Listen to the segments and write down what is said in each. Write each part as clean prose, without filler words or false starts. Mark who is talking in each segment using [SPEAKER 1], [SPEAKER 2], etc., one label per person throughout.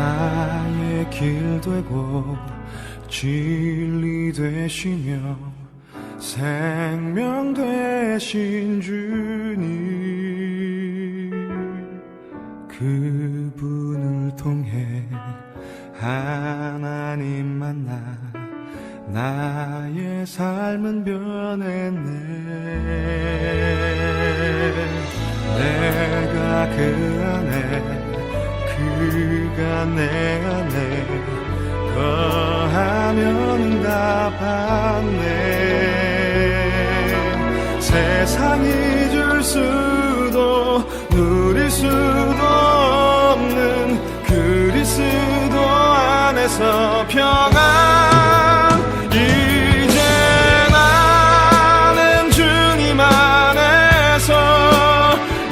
[SPEAKER 1] 나의 길 되고 진리 되시며 생명 되신 주님, 그분을 통해 하나님 만나 나의 삶은 변했네. 내가 그 안에 그가 내 안에 거하면 응답하네. 세상이 줄 수도 누릴 수도 없는 그리스도 안에서 평안. 이제 나는 주님 안에서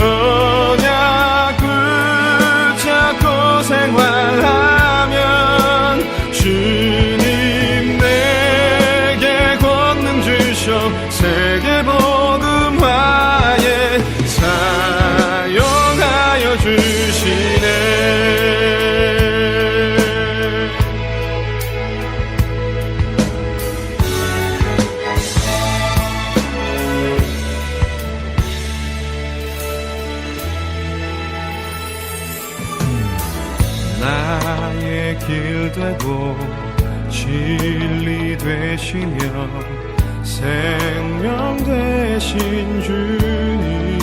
[SPEAKER 1] 언약 붙잡고 생활하면 주님 내게 권능 주셔 세계복음화에 사용하여 주시네. 나의 길 되고 진리 되시며 생명 되신 주님,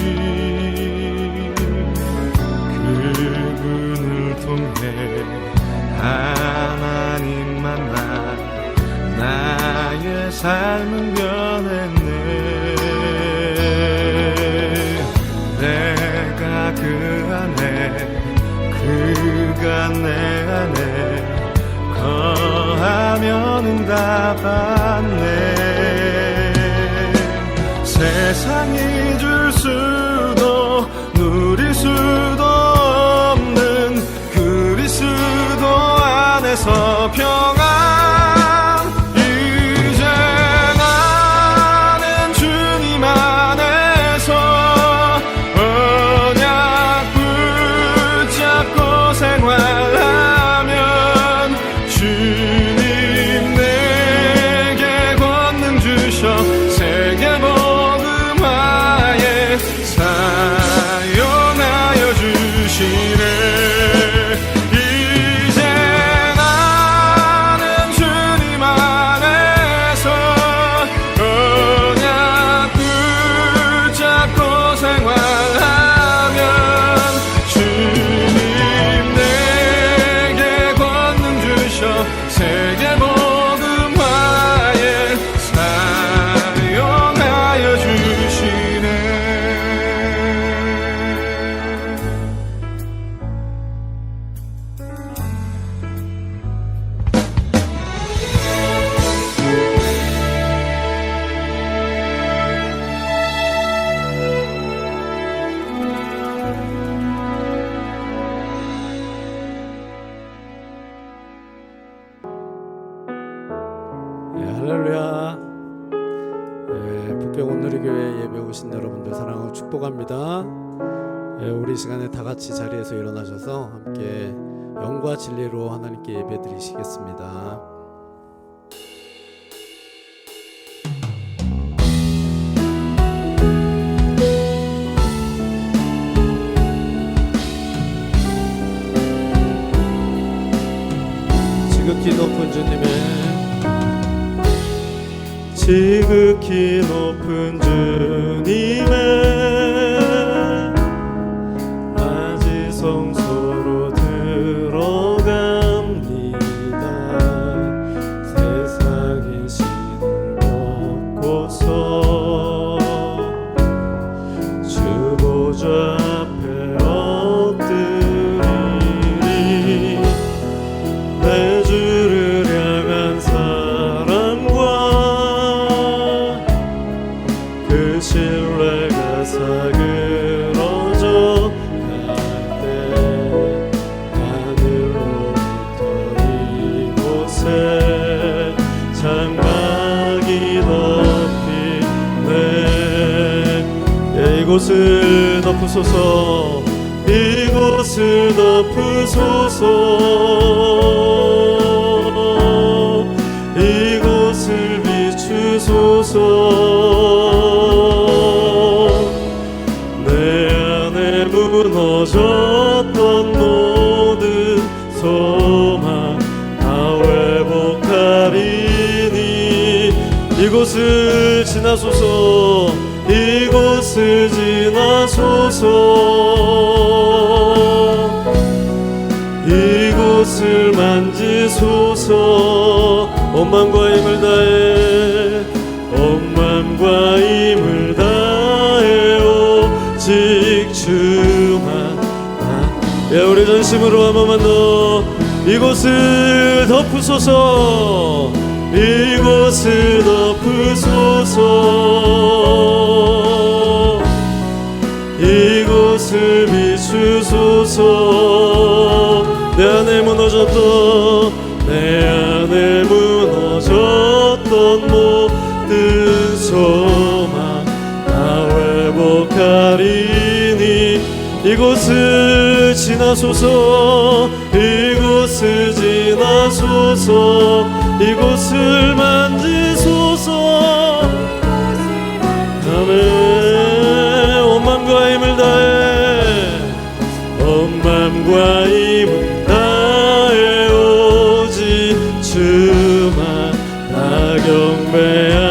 [SPEAKER 1] 그분을 통해 하나님 만나 나의 삶은 변했네. 내가 그 안에 그가 내 안에 거하면 응답받네. 세상이 줄 수도 누릴 수도 없는 그리스도 안에서 평안. 이제 나는 주님 안에서 언약 붙잡고 생활하면 주님 내게 권능 주셔 세계복음화에 사용하여 주시네. 이제 나는 주님 안에서 언약 붙잡고 생활하면 주님 내게 권능 주셔 세계복음화에 사용하여 주시네.
[SPEAKER 2] 할렐루야. 북경 온누리교회 예배 오신 여러분들 사랑하고 축복합니다. 우리 시간에 다 같이 자리에서 일어나셔서 함께 영과 진리로 하나님께 예배 드리시겠습니다. 지극히 높은 주님의 지극히 높은 주님의 낮은 성소로 들어갑니다. 세상의 신을 벗고서 주 보좌 앞에 엎드리니 내 주를 향한 사랑과 그 신뢰가 사그러져 갈 때 하늘로부터 이곳에 장막이 덮이네. 이곳을 덮으소서.
[SPEAKER 3] 이곳을 덮으소서 이곳을 비추소서 내 안에 무너졌던 모든 소망 다 회복하리니 이곳을 지나소서 이곳을 지나소서 이곳을 만지소서 온 맘과 힘을 다해 온 맘과 힘을 다해 오직 주만 예, 우리 전심으로 한 번만 더 이곳을 덮으소서 이곳을 덮으소서 이곳을 비추소서 내 안에 무너졌던 모든 소망 다 회복하리니 이곳을 지나소서 이곳을 지나소서 이곳을 만지소서 아멘 온 맘과 힘을 다해 온 맘과 힘을 다해 오직 주만 다 경배합니다.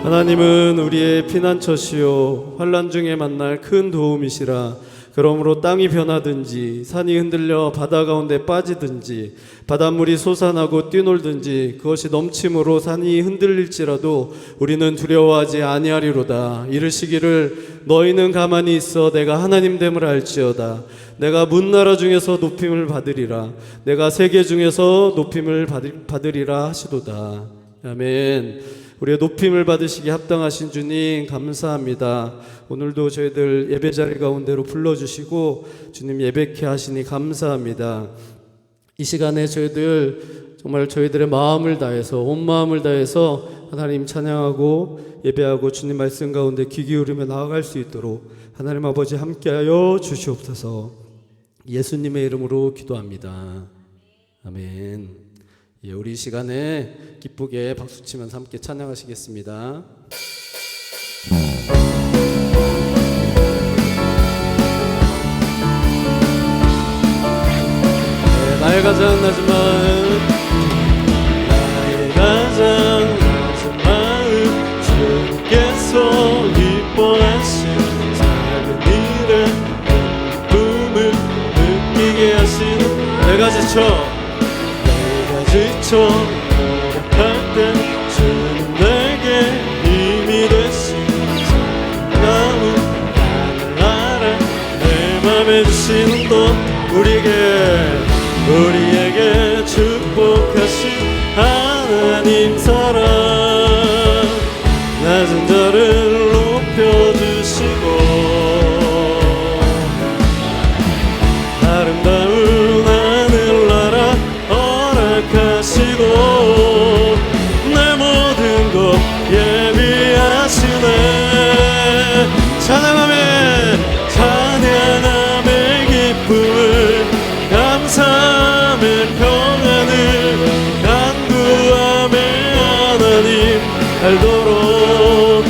[SPEAKER 3] 하나님은 우리의 피난처시요 환난 중에 만날 큰 도움이시라. 그러므로 땅이 변하든지 산이 흔들려 바다 가운데 빠지든지 바닷물이 솟아나고 뛰놀든지 그것이 넘침으로 산이 흔들릴지라도 우리는 두려워하지 아니하리로다. 이르시기를 너희는 가만히 있어 내가 하나님됨을 알지어다. 내가 문나라 중에서 높임을 받으리라. 내가 세계 중에서 높임을 받으리라 하시도다. 아멘. 우리의 높임을 받으시기 합당하신 주님 감사합니다. 오늘도 저희들 예배자리 가운데로 불러주시고 주님 예배케 하시니 감사합니다. 이 시간에 저희들 정말 저희들의 마음을 다해서 온 마음을 다해서 하나님 찬양하고 예배하고 주님 말씀 가운데 귀 기울이며 나아갈 수 있도록 하나님 아버지 함께하여 주시옵소서. 예수님의 이름으로 기도합니다. 아멘. 예, 우리 이 시간에 기쁘게 박수치면서 함께 찬양하시겠습니다. 네, 나의 가장 낮은 마음 나의 가장 낮은 마음 주께서 기뻐하신 작은 일에 기쁨을 느끼게 하시는 내가 지쳐 노력할 때 주는 내게 힘이 되신 나무 하늘나라 내 맘에 주시는 또 우리에게 축복하신 하나님 사랑 낮은 자를 높여주시고 아름다운 하늘나라 허락하시고 내 모든 것 예비하시네. 찬양함의 기쁨을 감사함의 평안을 간구함의 하나님 알도록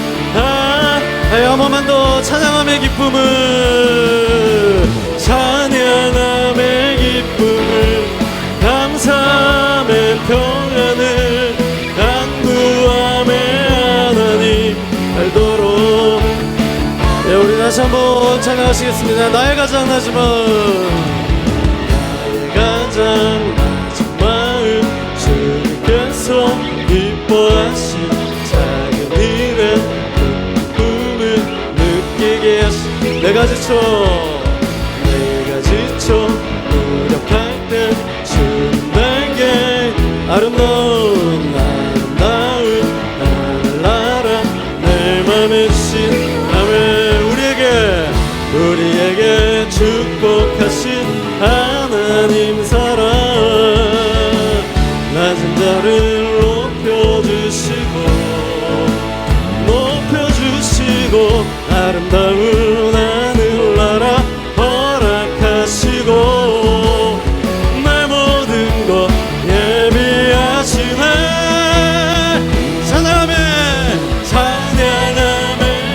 [SPEAKER 3] 한 번만 더 찬양함의 기쁨을 찬양함의 기쁨을 감사함의 평안을 간구함의 하나님 알도록 우리 다시 한번 찬양하시겠습니다. 나의 가장 낮은 마음 나의 가장 낮은 마음 주께서 기뻐하신 작은 일에 기쁨을 느끼게 하신 내가 지쳐 노력할 때 주는 내게 아름다운 하늘나라 내 맘에 주신 아멘. 우리에게 축복하신 하나님 사랑 낮은 자를 높여주시고 아름다운 하늘나라 허락하시고 내 모든 것 예비하시네. 찬양함의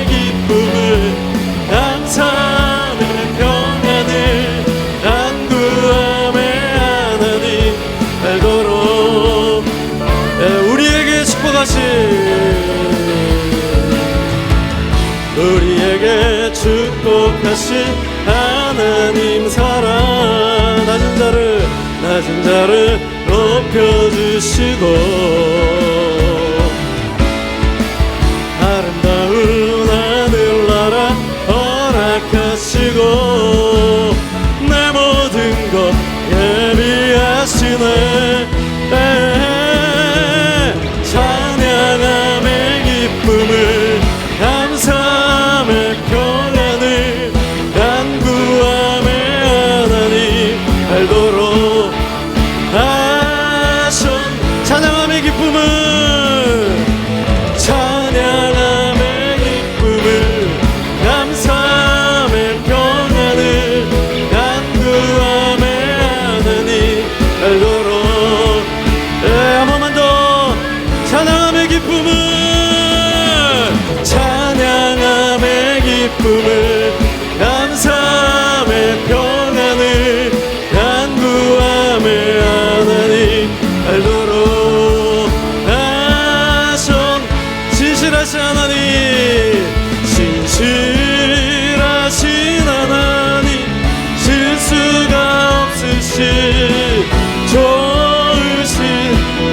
[SPEAKER 3] 기쁨을 감사함의 평안을 간구함의 하나님 알도록 우리에게 축복하신 하나님 사랑 낮은 자를 높여주시고 아름다운 하늘나라 허락하시고 내 모든 것 예비하시네. 찬양함의 기쁨을 감사함의 평안을 간구함의 하나님 알도록 하신 찬양함의 기쁨을 감사함의 평안을 간구함의 하나님 알도록 한 번만 더 찬양함의 기쁨을 감사함의 평안을 간구함의 하나님 알도록 하신 진실하신 하나님 실수가 없으신 좋으신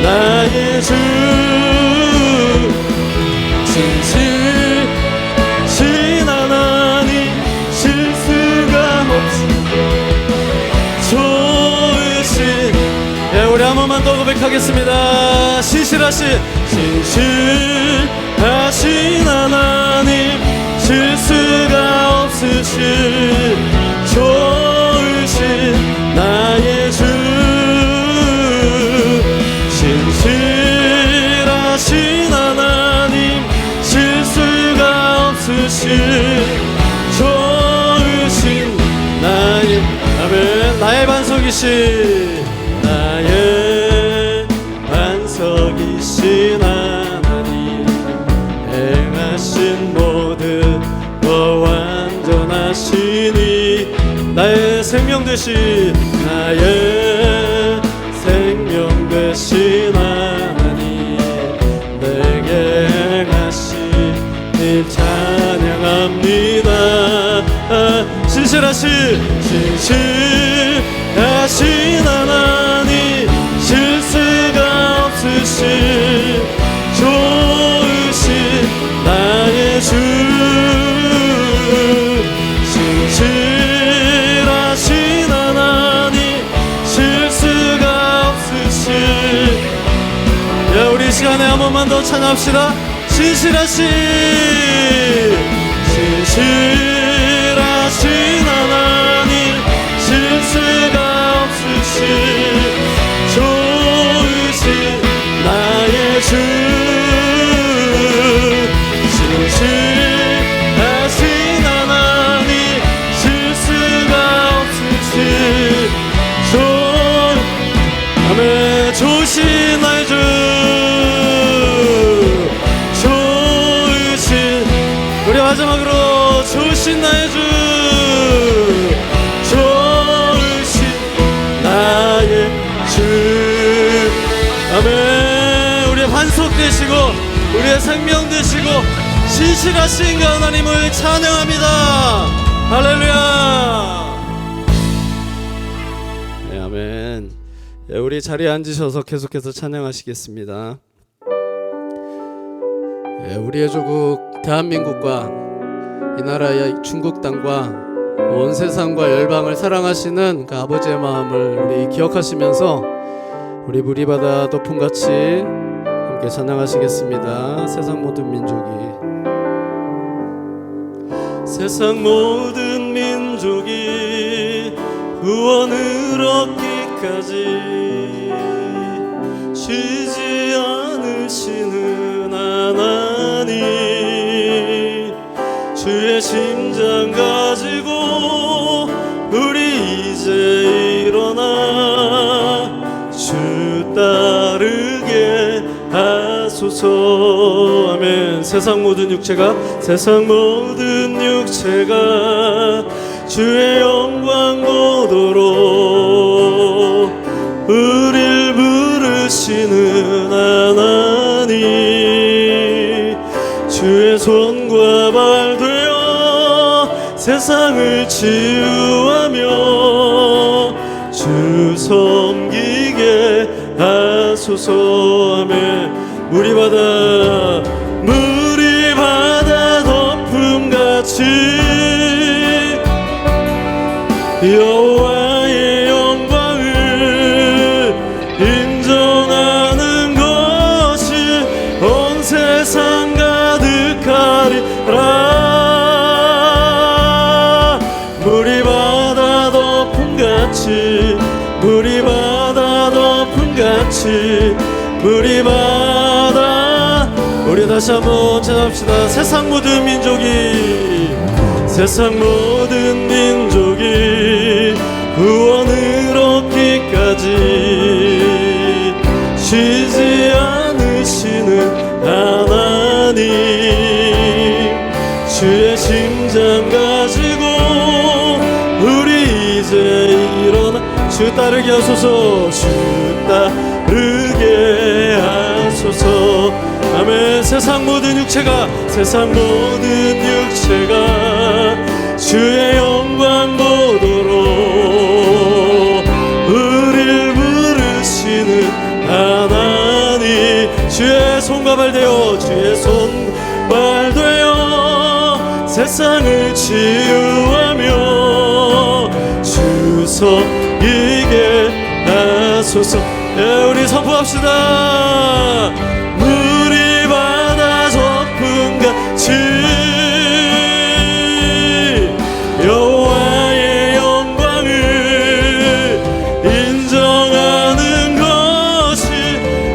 [SPEAKER 3] 나의 주 진실하신 하나님 실수가 없으신 좋으신 우리 한 번만 더 고백하겠습니다. 진실하신 하나님 실수가 없으신 좋으신 나의 주 진실하신 하나님 실수가 없으신 좋으신 나의 아멘. 나의 반석이신 하나님 행하신 모든 거 완전하시니 나의 생명 되신 하나님 내게 행하신 일 찬양합니다. 진실하신 하나님 실수가 없으신 좋으신 나의 주 진실하신 하나님 실수가 없으신 우리 시간에 한 번만 더 찬양합시다. 진실하신 하나님 실수가 없으신 좋으신 나의 주 진실하신 하나님 실수가 없으신 아멘. 좋으신 나의 주 좋으신 우리 마지막으로 좋으신 나의 주 좋으신 나의 주 아멘. 우리의 반석 되시고 우리의 생명 되시고 진실하신 그 하나님을 찬양합니다. 할렐루야. 네, 아멘. 네, 우리 자리에 앉으셔서 계속해서 찬양하시겠습니다. 네, 우리의 조국 대한민국과 이 나라의 중국 땅과 온 세상과 열방을 사랑하시는 그 아버지의 마음을 우리 기억하시면서 우리 무리바다 도품같이 함께 찬양하시겠습니다. 세상 모든 민족이 구원을 얻기까지 쉬지 않으시는 하나님 주의 심장 가지고 우리 이제 일어나 주 따르게 하소서. 아멘. 세상 모든 육체가 주의 영광 보도록 우릴 부르시는 하나님, 주의 손과 발 되어 세상을 치유하며 주 섬기게 하소서. 아멘. 물이 바다 덮음같이 여호와의 영광을 인정하는 것이 온 세상 가득하리라. 물이 바다 덮음같이 물이 바다. 우리 다시 한번 찬양합시다. 세상 모든 민족이 구원을 얻기까지 쉬지 않으시는 하나님, 주의 심장 가지고 우리 이제 일어나 주 따르게 하소서. 주 따르게 하소서. 아멘. 세상 모든 육체가 주의 영광 보도록 우릴 부르시는 하나님, 주의 손과 발 되어 세상을 치유하며 주 섬기게 하소서. 우리 선포합시다. 물이 바다 덮음같이 여호와의 영광을 인정하는 것이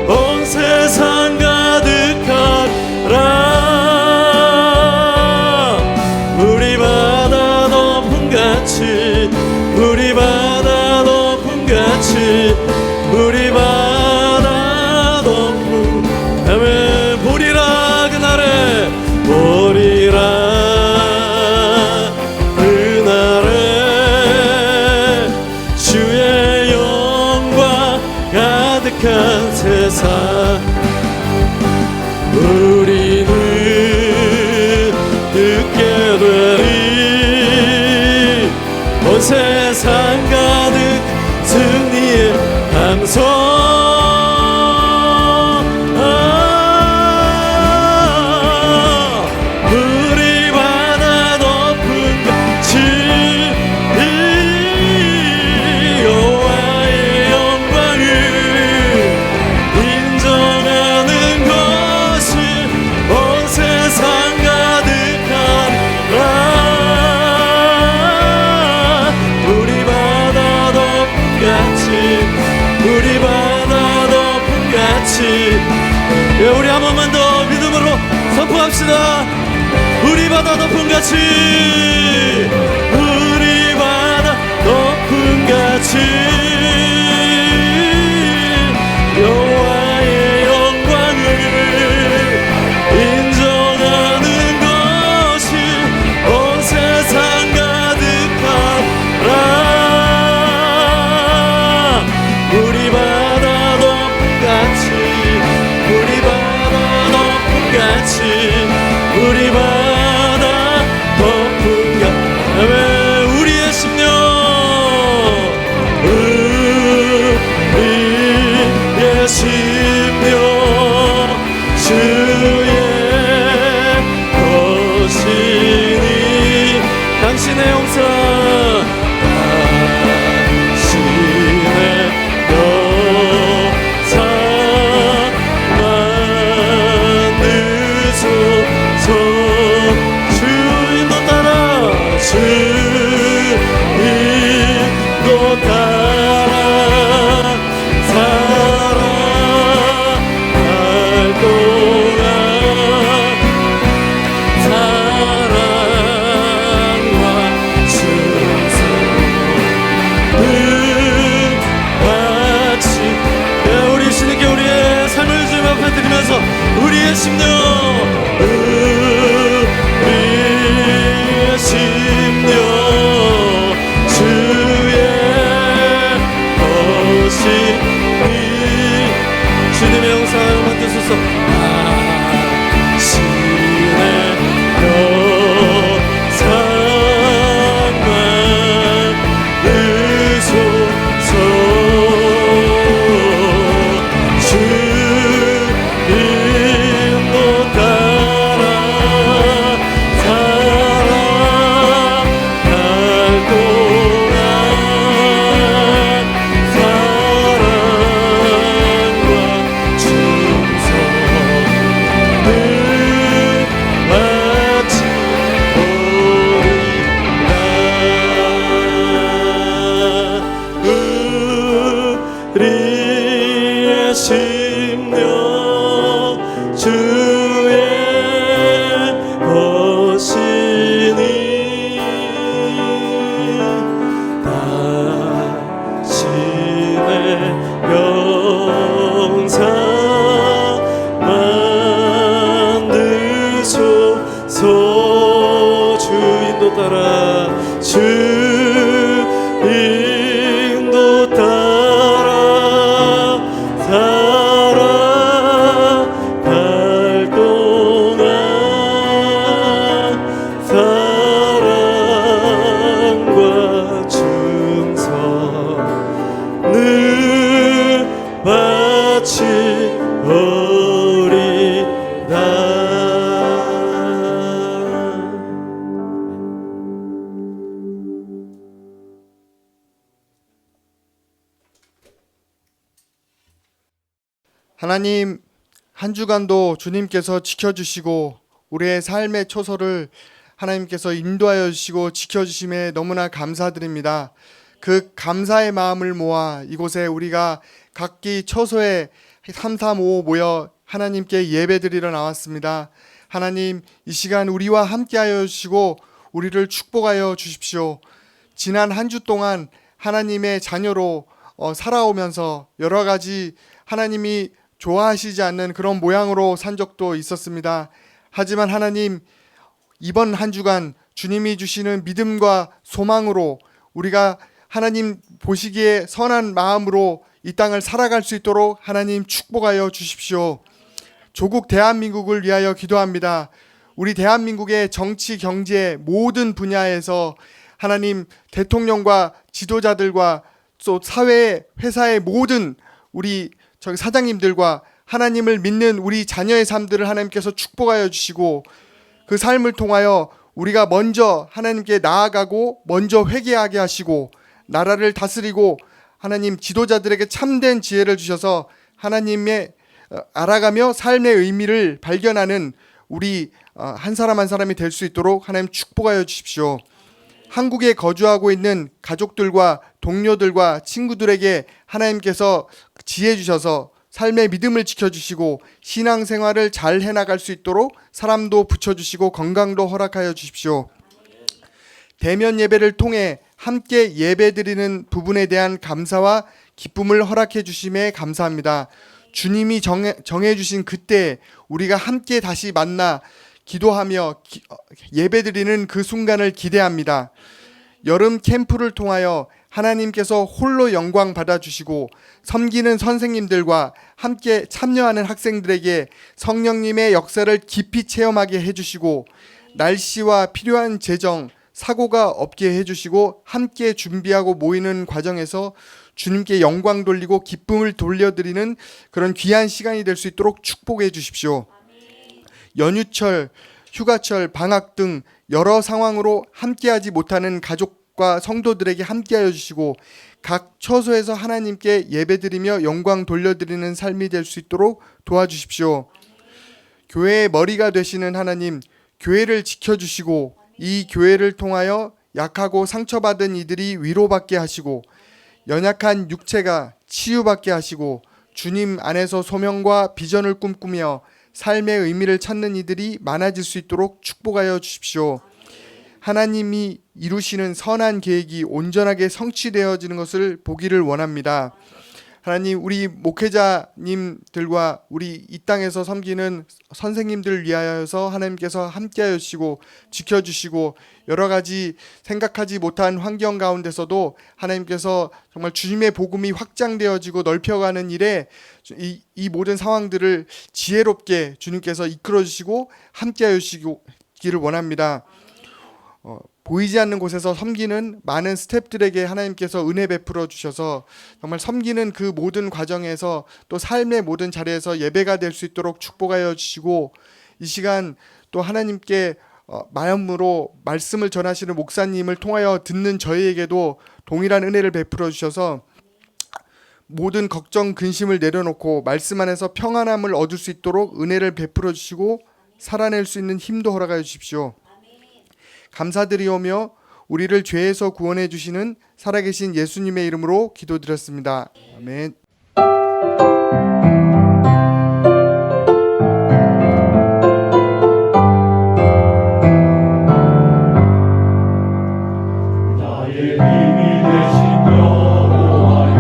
[SPEAKER 3] 온 세상 가득하라. 물이 바다 덮음같이 아멘. 보리라 그날에 주의 영광 가득한 세상 우리는 듣게 되리. 온 세상 가득 승리의 함성. 우리 한 번만 더 믿음으로 선포합시다. 우리 바다 덮음같이 우리 바다 덮음같이 여호와의 영광을 인정하는 것이 온 세상 가득하라. 우리 바다 덮음같이 우리 바다 덮음같이 우리의 심령 주의 것이니 당신의 용서 살아갈 심령 우리의 심령 주의 것이니 주님의 영상을 만드소서. 신의 영상만 으소서. 주 인도 따라 살아갈 동안 사랑과 충성을 바치오리라. 우리의 심령 주의 것이니 당신의 영상 만드소서. 주 인도 따라 주 인도 따라 살아갈 동안 사랑과 충성을 바치오리다.
[SPEAKER 4] 하나님, 한 주간도 주님께서 지켜주시고 우리의 삶의 초소를 하나님께서 인도하여 주시고 지켜주심에 너무나 감사드립니다. 그 감사의 마음을 모아 이곳에 우리가 각기 처소에 335 모여 하나님께 예배드리러 나왔습니다. 하나님, 이 시간 우리와 함께하여 주시고 우리를 축복하여 주십시오. 지난 한 주 동안 하나님의 자녀로 살아오면서 여러 가지 하나님이 좋아하시지 않는 그런 모양으로 산 적도 있었습니다. 하지만 하나님, 이번 한 주간 주님이 주시는 믿음과 소망으로 우리가 하나님 보시기에 선한 마음으로 이 땅을 살아갈 수 있도록 하나님 축복하여 주십시오. 조국 대한민국을 위하여 기도합니다. 우리 대한민국의 정치, 경제 모든 분야에서 하나님 대통령과 지도자들과 또 사회, 회사의 모든 우리 사장님들과 하나님을 믿는 우리 자녀의 삶들을 하나님께서 축복하여 주시고 그 삶을 통하여 우리가 먼저 하나님께 나아가고 먼저 회개하게 하시고 나라를 다스리고 하나님 지도자들에게 참된 지혜를 주셔서 하나님의 알아가며 삶의 의미를 발견하는 우리 한 사람 한 사람이 될 수 있도록 하나님 축복하여 주십시오. 한국에 거주하고 있는 가족들과 동료들과 친구들에게 하나님께서 지혜 주셔서 삶의 믿음을 지켜주시고 신앙생활을 잘 해나갈 수 있도록 사람도 붙여주시고 건강도 허락하여 주십시오. 대면 예배를 통해 함께 예배드리는 부분에 대한 감사와 기쁨을 허락해 주심에 감사합니다. 주님이 정해주신 그때 우리가 함께 다시 만나 기도하며 예배드리는 그 순간을 기대합니다. 여름 캠프를 통하여 하나님께서 홀로 영광 받아주시고 섬기는 선생님들과 함께 참여하는 학생들에게 성령님의 역사를 깊이 체험하게 해주시고 날씨와 필요한 재정, 사고가 없게 해주시고 함께 준비하고 모이는 과정에서 주님께 영광 돌리고 기쁨을 돌려드리는 그런 귀한 시간이 될 수 있도록 축복해 주십시오. 연휴철, 휴가철, 방학 등 여러 상황으로 함께하지 못하는 가족과 성도들에게 함께하여 주시고 각 처소에서 하나님께 예배드리며 영광 돌려드리는 삶이 될 수 있도록 도와주십시오. 교회의 머리가 되시는 하나님, 교회를 지켜주시고 이 교회를 통하여 약하고 상처받은 이들이 위로받게 하시고 연약한 육체가 치유받게 하시고 주님 안에서 소명과 비전을 꿈꾸며 삶의 의미를 찾는 이들이 많아질 수 있도록 축복하여 주십시오. 하나님이 이루시는 선한 계획이 온전하게 성취되어지는 것을 보기를 원합니다. 하나님, 우리 목회자님들과 우리 이 땅에서 섬기는 선생님들을 위하여서 하나님께서 함께하여 주시고 지켜주시고 여러 가지 생각하지 못한 환경 가운데서도 하나님께서 정말 주님의 복음이 확장되어지고 넓혀가는 일에 이 모든 상황들을 지혜롭게 주님께서 이끌어 주시고 함께하여 주시기를 원합니다. 보이지 않는 곳에서 섬기는 많은 스태프들에게 하나님께서 은혜 베풀어 주셔서 정말 섬기는 그 모든 과정에서 또 삶의 모든 자리에서 예배가 될 수 있도록 축복하여 주시고, 이 시간 또 하나님께 마음으로 말씀을 전하시는 목사님을 통하여 듣는 저희에게도 동일한 은혜를 베풀어 주셔서 모든 걱정 근심을 내려놓고 말씀 안에서 평안함을 얻을 수 있도록 은혜를 베풀어 주시고 살아낼 수 있는 힘도 허락하여 주십시오. 감사드리오며 우리를 죄에서 구원해 주시는 살아계신 예수님의 이름으로 기도드렸습니다. 아멘.
[SPEAKER 1] 나의 힘이 되신 여호와여,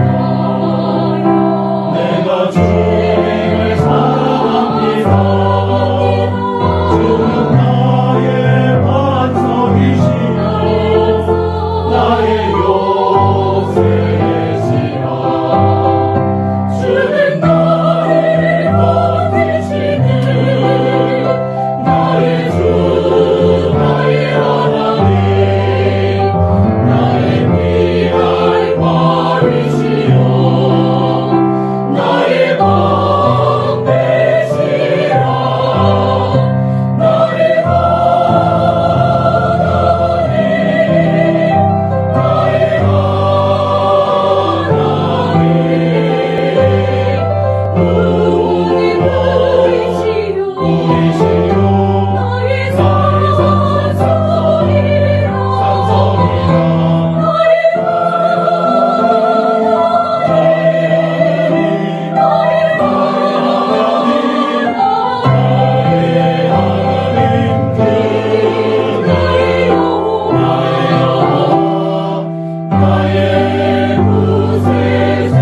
[SPEAKER 1] 내가 주님을 사랑합니다. 주는 나의 반석이시여, 나의 요새시여. 주는 나의 버티시는 나의 주, 나의 하나님, 나의 피할 바위시여, 나의 방 되시라. 나의 하나님, 나의 하나님, 우리시여, 나의 산성이라. 나의 구세주.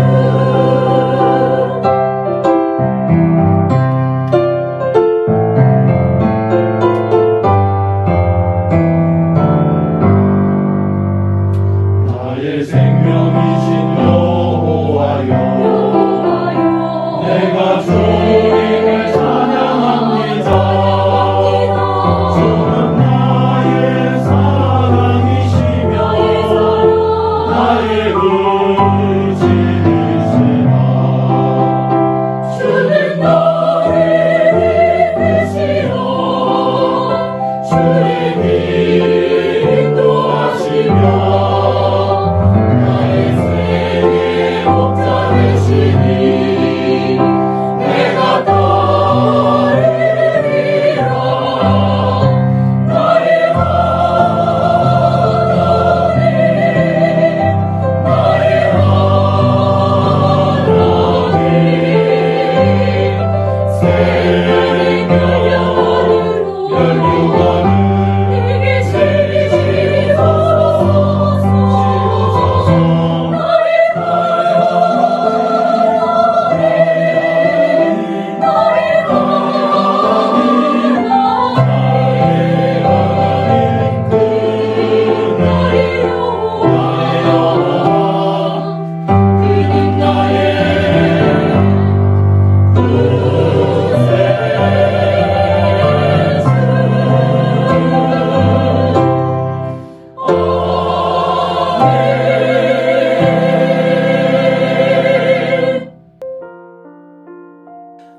[SPEAKER 1] 나의 생명이신 여호와여, 내가 주님을 찬양합니다. 주는 나의 사랑이시며 나의 의지이시라. 주는 나의 빛이시여, 주의 인도하시며 나의 생의 목자 되시니 내가 따르리라. 나의 하나님, 나의 하나님, 생명으로 열류관을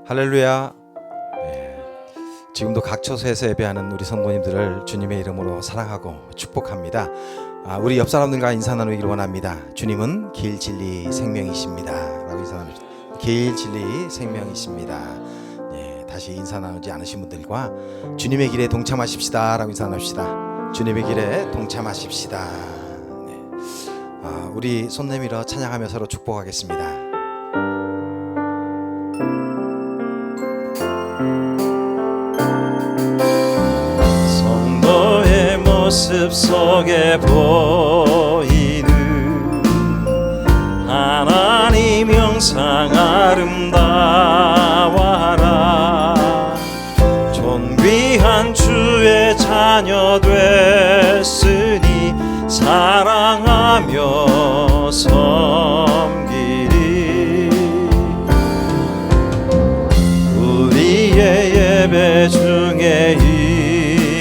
[SPEAKER 5] 할렐루야. 지금도 각 처소에서 예배하는 우리 성도님들을 주님의 이름으로 사랑하고 축복합니다. 우리 옆 사람들과 인사 나누기를 원합니다. 주님은 길, 진리, 생명이십니다 라고 인사 나눕니다. 길, 진리, 생명이십니다. 다시 인사 나누지 않으신 분들과 주님의 길에 동참하십시다 라고 인사 나눕시다. 주님의 길에 동참하십시다. 우리 손 내밀어 찬양하며 서로 축복하겠습니다.
[SPEAKER 3] 성도의 모습 속에 보이는 하나님 영
[SPEAKER 5] 항상 아름다워라. 존귀한 주의 자녀 됐으니 사랑하며 섬기리. 우리의 예배 중에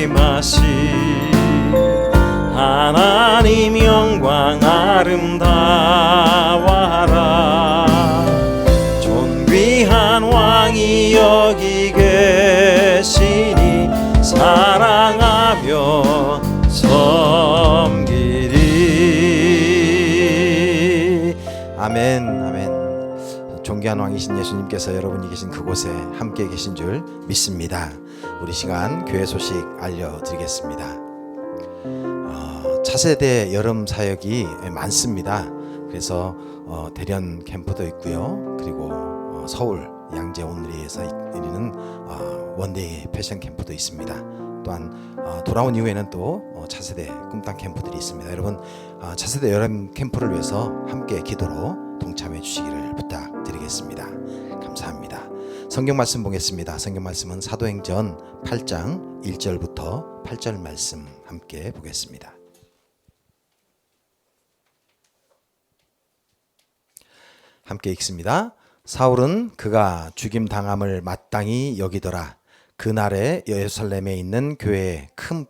[SPEAKER 5] 임하시 하나님 영광 아름다워라. 존귀한 왕이 여기 계시니 사랑하며 섬기리. 아멘, 아멘. 존귀한 왕이신 예수님께서 여러분이 계신 그곳에 함께 계신 줄 믿습니다. 우리 시간 교회 소식 알려드리겠습니다. 차세대 여름 사역이 많습니다. 그래서 대련 캠프도 있고요. 그리고 서울 양재 온누리에서 이르는 원데이 패션 캠프도 있습니다. 또한 돌아온 이후에는 또 차세대 꿈땅 캠프들이 있습니다. 여러분 차세대 여름 캠프를 위해서 함께 기도로 동참해 주시기를 부탁드리겠습니다. 감사합니다. 성경 말씀 보겠습니다. 성경 말씀은 사도행전 8장 1절부터 8절 말씀 함께 보겠습니다. 함께 읽습니다. 사울은 그가 죽임 당함을 마땅히 여기더라. 그날에 예루살렘에 있는 교회에 큰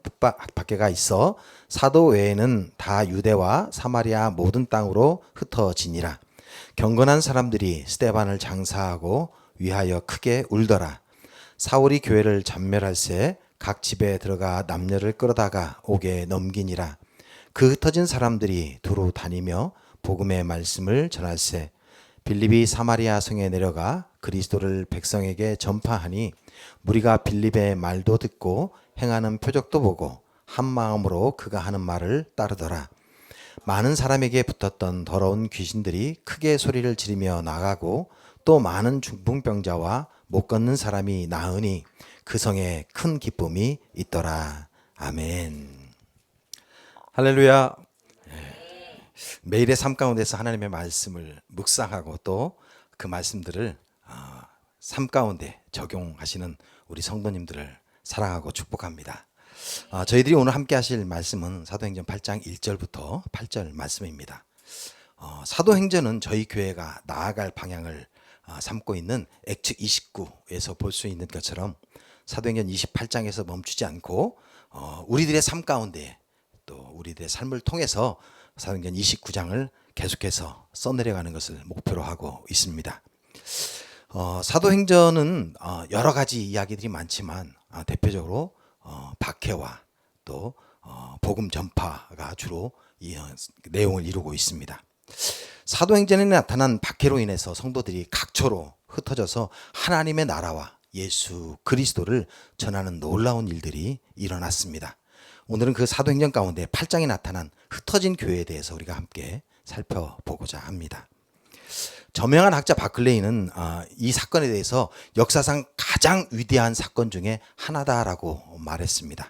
[SPEAKER 5] 박해가 있어 사도 외에는 다 유대와 사마리아 모든 땅으로 흩어지니라. 경건한 사람들이 스데반을 장사하고 위하여 크게 울더라. 사울이 교회를 전멸할새 각 집에 들어가 남녀를 끌어다가 옥에 넘기니라. 그 흩어진 사람들이 두루 다니며 복음의 말씀을 전할새 빌립이 사마리아 성에 내려가 그리스도를 백성에게 전파하니 무리가 빌립의 말도 듣고 행하는 표적도 보고 한 마음으로 그가 하는 말을 따르더라. 많은 사람에게 붙었던 더러운 귀신들이 크게 소리를 지르며 나가고 또 많은 중풍병자와 못 걷는 사람이 나으니 그 성에 큰 기쁨이 있더라. 아멘. 할렐루야. 매일의 삶 가운데서 하나님의 말씀을 묵상하고 또 그 말씀들을 삶 가운데 적용하시는 우리 성도님들을 사랑하고 축복합니다. 저희들이 오늘 함께 하실 말씀은 사도행전 8장 1절부터 8절 말씀입니다. 사도행전은 저희 교회가 나아갈 방향을 삼고 있는 액츠 29에서 볼 수 있는 것처럼 사도행전 28장에서 멈추지 않고 우리들의 삶 가운데 또 우리들의 삶을 통해서 사도행전 29장을 계속해서 써내려가는 것을 목표로 하고 있습니다. 사도행전은 여러 가지 이야기들이 많지만 대표적으로 박해와 또 복음 전파가 주로 이 내용을 이루고 있습니다. 사도행전에 나타난 박해로 인해서 성도들이 각처로 흩어져서 하나님의 나라와 예수 그리스도를 전하는 놀라운 일들이 일어났습니다. 오늘은 그 사도행전 가운데 8장에 나타난 흩어진 교회에 대해서 우리가 함께 살펴보고자 합니다. 저명한 학자 바클레이는 이 사건에 대해서 역사상 가장 위대한 사건 중에 하나다라고 말했습니다.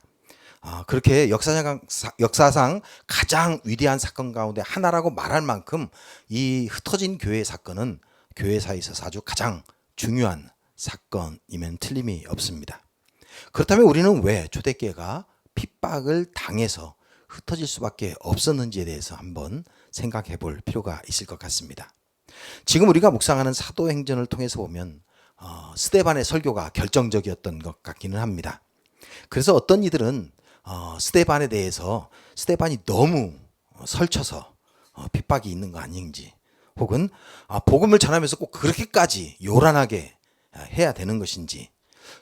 [SPEAKER 5] 그렇게 역사상 가장 위대한 사건 가운데 하나라고 말할 만큼 이 흩어진 교회 사건은 교회사에 있어서 아주 가장 중요한 사건이면 틀림이 없습니다. 그렇다면 우리는 왜 초대교회가 핍박을 당해서 흩어질 수밖에 없었는지에 대해서 한번 생각해 볼 필요가 있을 것 같습니다. 지금 우리가 묵상하는 사도행전을 통해서 보면 스데반의 설교가 결정적이었던 것 같기는 합니다. 그래서 어떤 이들은 스데반에 대해서 스데반이 너무 설쳐서 핍박이 있는 거 아닌지, 혹은 복음을 전하면서 꼭 그렇게까지 요란하게 해야 되는 것인지,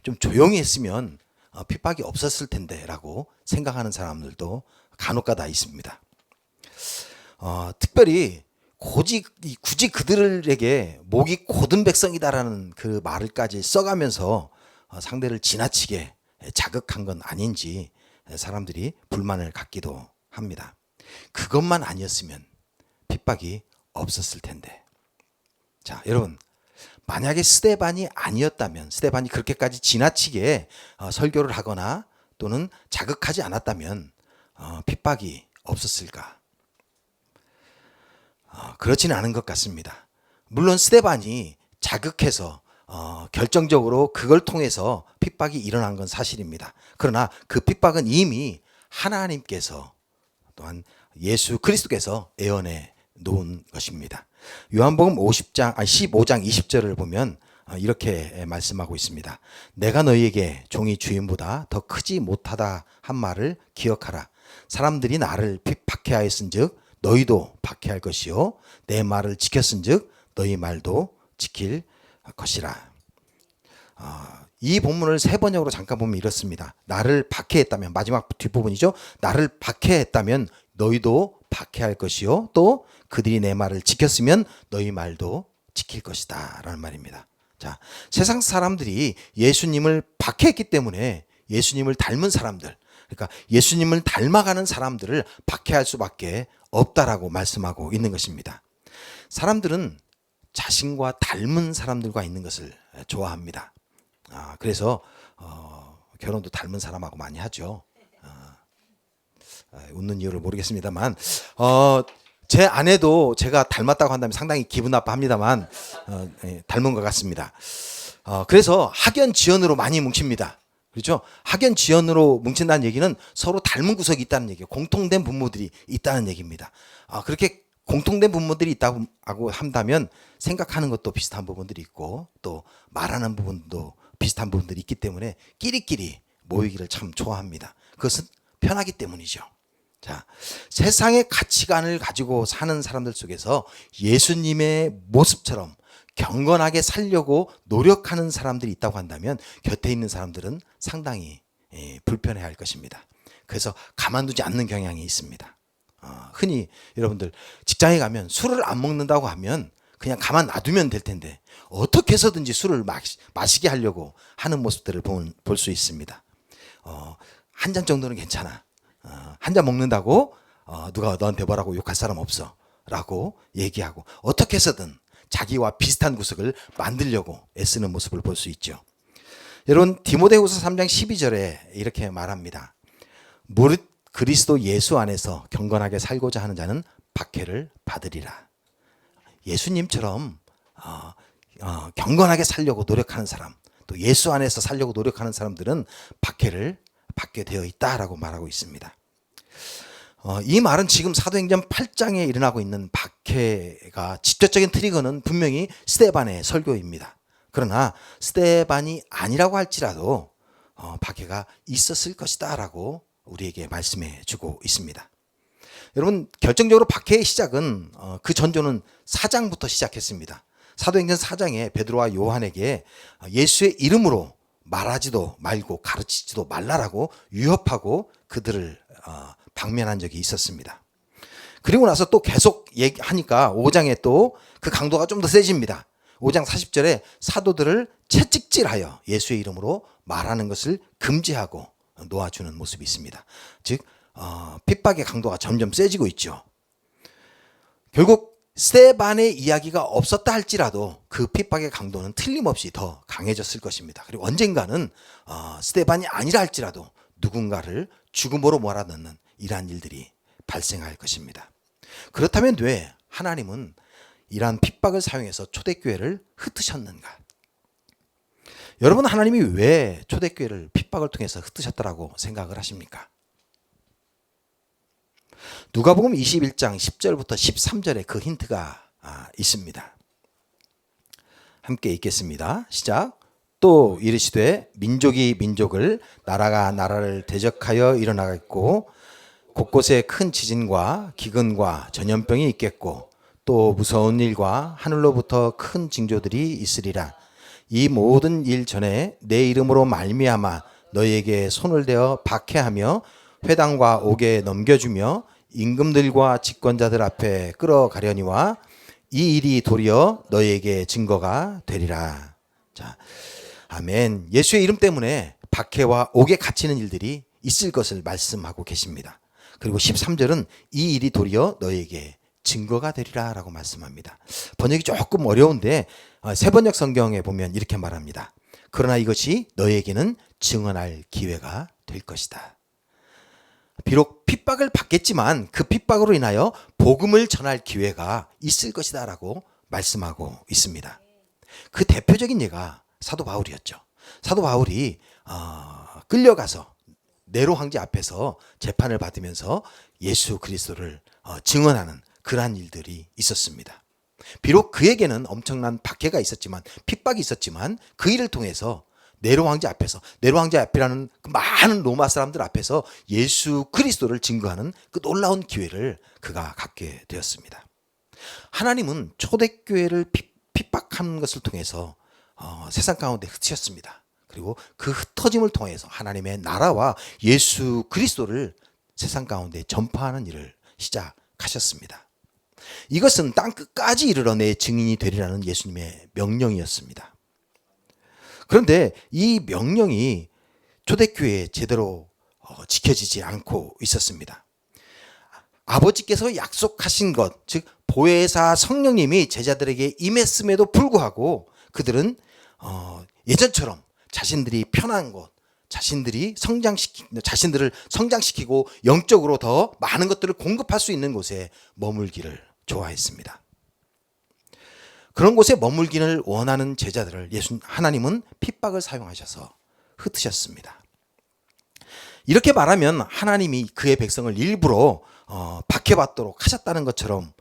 [SPEAKER 5] 좀 조용히 했으면 핍박이 없었을 텐데 라고 생각하는 사람들도 간혹가다 있습니다. 특별히 굳이 그들에게 목이 고든 백성이다라는 그 말을까지 써가면서 상대를 지나치게 자극한 건 아닌지 사람들이 불만을 갖기도 합니다. 그것만 아니었으면 핍박이 없었을 텐데. 자, 여러분, 만약에 스데반이 아니었다면, 스데반이 그렇게까지 지나치게 설교를 하거나 또는 자극하지 않았다면 핍박이 없었을까? 그렇지는 않은 것 같습니다. 물론 스데반이 자극해서 결정적으로 그걸 통해서 핍박이 일어난 건 사실입니다. 그러나 그 핍박은 이미 하나님께서 또한 예수 그리스도께서 애원해 놓은 것입니다. 요한복음 15장 20절을 보면 이렇게 말씀하고 있습니다. 내가 너희에게 종이 주인보다 더 크지 못하다 한 말을 기억하라. 사람들이 나를 박해하였은즉 너희도 박해할 것이요 내 말을 지켰은즉 너희 말도 지킬 것이라. 이 본문을 세 번역으로 잠깐 보면 이렇습니다. 나를 박해했다면, 마지막 뒷부분이죠. 나를 박해했다면 너희도 박해할 것이요 또 그들이 내 말을 지켰으면 너희 말도 지킬 것이다 라는 말입니다. 자, 세상 사람들이 예수님을 박해했기 때문에 예수님을 닮은 사람들, 그러니까 예수님을 닮아가는 사람들을 박해할 수밖에 없다라고 말씀하고 있는 것입니다. 사람들은 자신과 닮은 사람들과 있는 것을 좋아합니다. 그래서 결혼도 닮은 사람하고 많이 하죠. 웃는 이유를 모르겠습니다만 제 아내도 제가 닮았다고 한다면 상당히 기분 나빠합니다만 닮은 것 같습니다. 그래서 학연지연으로 많이 뭉칩니다. 그렇죠? 학연지연으로 뭉친다는 얘기는 서로 닮은 구석이 있다는 얘기예요. 공통된 분모들이 있다는 얘기입니다. 그렇게 공통된 분모들이 있다고 한다면 생각하는 것도 비슷한 부분들이 있고 또 말하는 부분도 비슷한 부분들이 있기 때문에 끼리끼리 모이기를 참 좋아합니다. 그것은 편하기 때문이죠. 자, 세상의 가치관을 가지고 사는 사람들 속에서 예수님의 모습처럼 경건하게 살려고 노력하는 사람들이 있다고 한다면 곁에 있는 사람들은 상당히 불편해할 것입니다. 그래서 가만두지 않는 경향이 있습니다. 흔히 여러분들 직장에 가면 술을 안 먹는다고 하면 그냥 가만 놔두면 될 텐데 어떻게 해서든지 술을 마시게 하려고 하는 모습들을 볼 수 있습니다. 한 잔 정도는 괜찮아. 한 잔 먹는다고 누가 너한테 뭐라고 욕할 사람 없어 라고 얘기하고 어떻게 해서든 자기와 비슷한 구석을 만들려고 애쓰는 모습을 볼 수 있죠. 여러분 디모데후서 3장 12절에 이렇게 말합니다. 무릇 그리스도 예수 안에서 경건하게 살고자 하는 자는 박해를 받으리라. 예수님처럼 경건하게 살려고 노력하는 사람, 또 예수 안에서 살려고 노력하는 사람들은 박해를 받게 되어 있다라고 말하고 있습니다. 이 말은 지금 사도행전 8장에 일어나고 있는 박해가 직접적인 트리거는 분명히 스데반의 설교입니다. 그러나 스데반이 아니라고 할지라도 박해가 있었을 것이다 라고 우리에게 말씀해 주고 있습니다. 여러분 결정적으로 박해의 시작은 그 전조는 4장부터 시작했습니다. 사도행전 4장에 베드로와 요한에게 예수의 이름으로 말하지도 말고 가르치지도 말라라고 위협하고 그들을 방면한 적이 있었습니다. 그리고 나서 또 계속 얘기하니까 5장에 또 그 강도가 좀 더 세집니다. 5장 40절에 사도들을 채찍질하여 예수의 이름으로 말하는 것을 금지하고 놓아주는 모습이 있습니다. 즉 핍박의 강도가 점점 세지고 있죠. 결국 스데반의 이야기가 없었다 할지라도 그 핍박의 강도는 틀림없이 더 강해졌을 것입니다. 그리고 언젠가는 스데반이 아니라 할지라도 누군가를 죽음으로 몰아넣는 이러한 일들이 발생할 것입니다. 그렇다면 왜 하나님은 이러한 핍박을 사용해서 초대교회를 흩으셨는가? 여러분 하나님이 왜 초대교회를 핍박을 통해서 흩으셨다라고 생각을 하십니까? 누가복음 21장 10절부터 13절에 그 힌트가 있습니다. 함께 읽겠습니다. 시작. 또 이르시되 민족이 민족을 나라가 나라를 대적하여 일어나겠고 곳곳에 큰 지진과 기근과 전염병이 있겠고 또 무서운 일과 하늘로부터 큰 징조들이 있으리라. 이 모든 일 전에 내 이름으로 말미암아 너희에게 손을 대어 박해하며 회당과 옥에 넘겨주며 임금들과 집권자들 앞에 끌어가려니와 이 일이 도리어 너희에게 증거가 되리라. 자, 아멘. 예수의 이름 때문에 박해와 옥에 갇히는 일들이 있을 것을 말씀하고 계십니다. 그리고 13절은 이 일이 도리어 너희에게 증거가 되리라 라고 말씀합니다. 번역이 조금 어려운데 세번역 성경에 보면 이렇게 말합니다. 그러나 이것이 너희에게는 증언할 기회가 될 것이다. 비록 핍박을 받겠지만 그 핍박으로 인하여 복음을 전할 기회가 있을 것이다 라고 말씀하고 있습니다. 그 대표적인 예가 사도 바울이었죠. 사도 바울이 끌려가서 네로 황제 앞에서 재판을 받으면서 예수 그리스도를 증언하는 그러한 일들이 있었습니다. 비록 그에게는 엄청난 박해가 있었지만, 핍박이 있었지만, 그 일을 통해서 네로 황제 앞이라는 그 많은 로마 사람들 앞에서 예수 그리스도를 증거하는 그 놀라운 기회를 그가 갖게 되었습니다. 하나님은 초대교회를 핍박하는 것을 통해서 세상 가운데 흩으셨습니다. 그리고 그 흩어짐을 통해서 하나님의 나라와 예수 그리스도를 세상 가운데 전파하는 일을 시작하셨습니다. 이것은 땅 끝까지 이르러 내 증인이 되리라는 예수님의 명령이었습니다. 그런데 이 명령이 초대교회에 제대로 지켜지지 않고 있었습니다. 아버지께서 약속하신 것, 즉 보혜사 성령님이 제자들에게 임했음에도 불구하고 그들은 예전처럼 자신들이 편한 곳, 자신들을 성장시키고 영적으로 더 많은 것들을 공급할 수 있는 곳에 머물기를 좋아했습니다. 그런 곳에 머물기를 원하는 제자들을 하나님은 핍박을 사용하셔서 흩으셨습니다. 이렇게 말하면 하나님이 그의 백성을 일부러 박해받도록 하셨다는 것처럼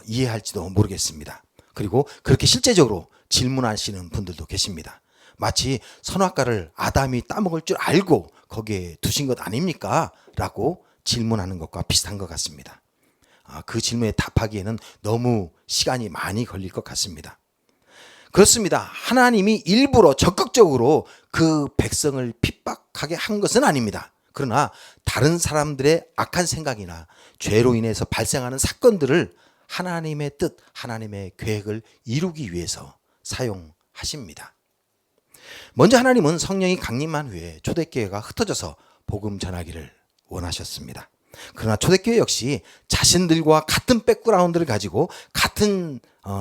[SPEAKER 5] 이해할지도 모르겠습니다. 그리고 그렇게 실제적으로 질문하시는 분들도 계십니다. 마치 선악과를 아담이 따먹을 줄 알고 거기에 두신 것 아닙니까? 라고 질문하는 것과 비슷한 것 같습니다. 그 질문에 답하기에는 너무 시간이 많이 걸릴 것 같습니다. 그렇습니다. 하나님이 일부러 적극적으로 그 백성을 핍박하게 한 것은 아닙니다. 그러나 다른 사람들의 악한 생각이나 죄로 인해서 발생하는 사건들을 하나님의 뜻, 하나님의 계획을 이루기 위해서 사용하십니다. 먼저 하나님은 성령이 강림한 후에 초대교회가 흩어져서 복음 전하기를 원하셨습니다. 그러나 초대교회 역시 자신들과 같은 백그라운드를 가지고 같은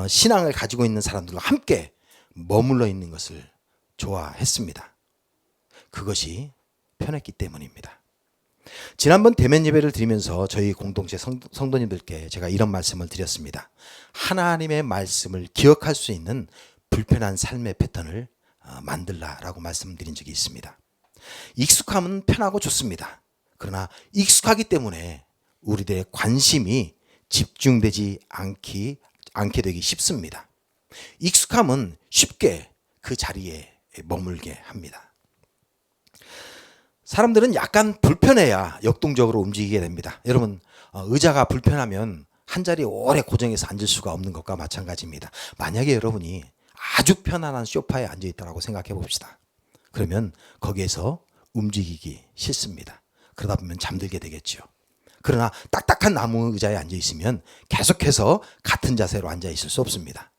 [SPEAKER 5] 신앙을 가지고 있는 사람들과 함께 머물러 있는 것을 좋아했습니다. 그것이 편했기 때문입니다. 지난번 대면 예배를 드리면서 저희 공동체 성도님들께 제가 이런 말씀을 드렸습니다. 하나님의 말씀을 기억할 수 있는 불편한 삶의 패턴을 만들라라고 말씀드린 적이 있습니다. 익숙함은 편하고 좋습니다. 그러나 익숙하기 때문에 우리들의 관심이 집중되지 않게 되기 쉽습니다. 익숙함은 쉽게 그 자리에 머물게 합니다. 사람들은 약간 불편해야 역동적으로 움직이게 됩니다. 여러분, 의자가 불편하면 한 자리에 오래 고정해서 앉을 수가 없는 것과 마찬가지입니다. 만약에 여러분이 아주 편안한 소파에 앉아있다고 생각해 봅시다. 그러면 거기에서 움직이기 싫습니다. 그러다 보면 잠들게 되겠죠. 그러나 딱딱한 나무 의자에 앉아있으면 계속해서 같은 자세로 앉아있을 수 없습니다.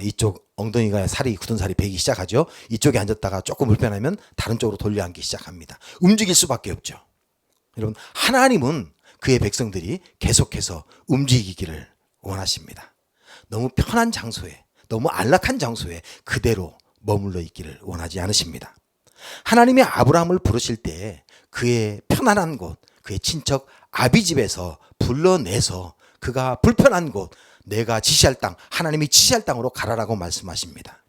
[SPEAKER 5] 이쪽 엉덩이가 굳은 살이 배기 시작하죠. 이쪽에 앉았다가 조금 불편하면 다른 쪽으로 돌려 앉기 시작합니다. 움직일 수밖에 없죠. 여러분, 하나님은 그의 백성들이 계속해서 움직이기를 원하십니다. 너무 편한 장소에, 너무 안락한 장소에 그대로 머물러 있기를 원하지 않으십니다. 하나님이 아브라함을 부르실 때 그의 편안한 곳, 그의 친척 아비집에서 불러내서 그가 불편한 곳, 내가 지시할 땅, 하나님이 지시할 땅으로 가라라고 말씀하십니다.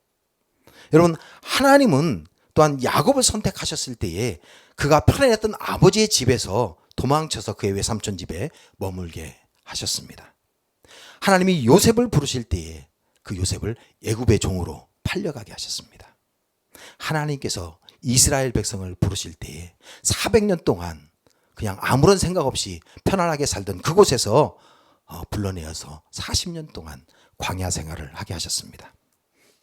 [SPEAKER 5] 여러분, 하나님은 또한 야곱을 선택하셨을 때에 그가 편안했던 아버지의 집에서 도망쳐서 그의 외삼촌 집에 머물게 하셨습니다. 하나님이 요셉을 부르실 때에 그 요셉을 애굽의 종으로 팔려가게 하셨습니다. 하나님께서 이스라엘 백성을 부르실 때에 400년 동안 그냥 아무런 생각 없이 편안하게 살던 그곳에서 불러내어서 40년 동안 광야 생활을 하게 하셨습니다.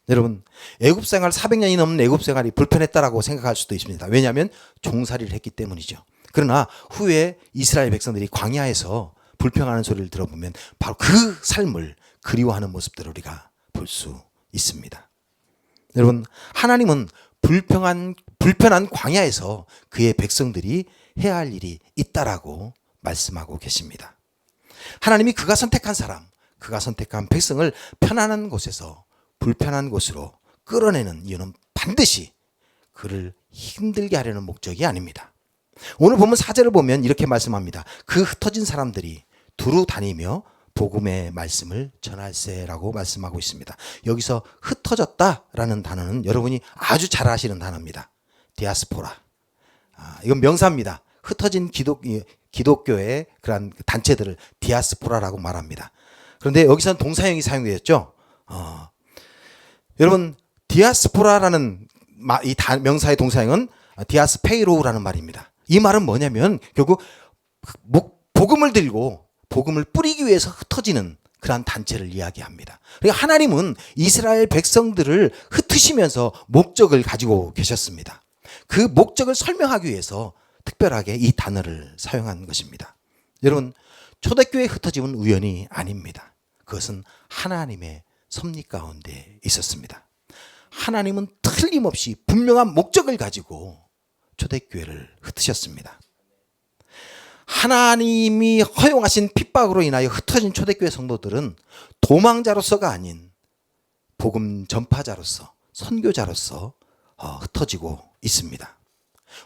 [SPEAKER 5] 여러분, 애굽 생활 400년이 넘는 애굽 생활이 불편했다라고 생각할 수도 있습니다. 왜냐하면 종살이를 했기 때문이죠. 그러나 후에 이스라엘 백성들이 광야에서 불평하는 소리를 들어보면 바로 그 삶을 그리워하는 모습들을 우리가 볼 수 있습니다. 여러분, 하나님은 불편한 광야에서 그의 백성들이 해야 할 일이 있다라고 말씀하고 계십니다. 하나님이 그가 선택한 사람, 그가 선택한 백성을 편안한 곳에서 불편한 곳으로 끌어내는 이유는 반드시 그를 힘들게 하려는 목적이 아닙니다. 오늘 보면 4절을 보면 이렇게 말씀합니다. 그 흩어진 사람들이 두루 다니며 복음의 말씀을 전할세라고 말씀하고 있습니다. 여기서 흩어졌다라는 단어는 여러분이 아주 잘 아시는 단어입니다. 디아스포라. 이건 명사입니다. 흩어진 기독교의 그러한 단체들을 디아스포라라고 말합니다. 그런데 여기서는 동사형이 사용되었죠. 여러분, 디아스포라라는 이 명사의 동사형은 디아스페이로라는 말입니다. 이 말은 뭐냐면 결국 복음을 들고 복음을 뿌리기 위해서 흩어지는 그러한 단체를 이야기합니다. 그러니까 하나님은 이스라엘 백성들을 흩으시면서 목적을 가지고 계셨습니다. 그 목적을 설명하기 위해서 특별하게 이 단어를 사용한 것입니다. 여러분, 초대교회 흩어짐은 우연이 아닙니다. 그것은 하나님의 섭리 가운데 있었습니다. 하나님은 틀림없이 분명한 목적을 가지고 초대교회를 흩으셨습니다. 하나님이 허용하신 핍박으로 인하여 흩어진 초대교회 성도들은 도망자로서가 아닌 복음 전파자로서, 선교자로서 흩어지고 있습니다.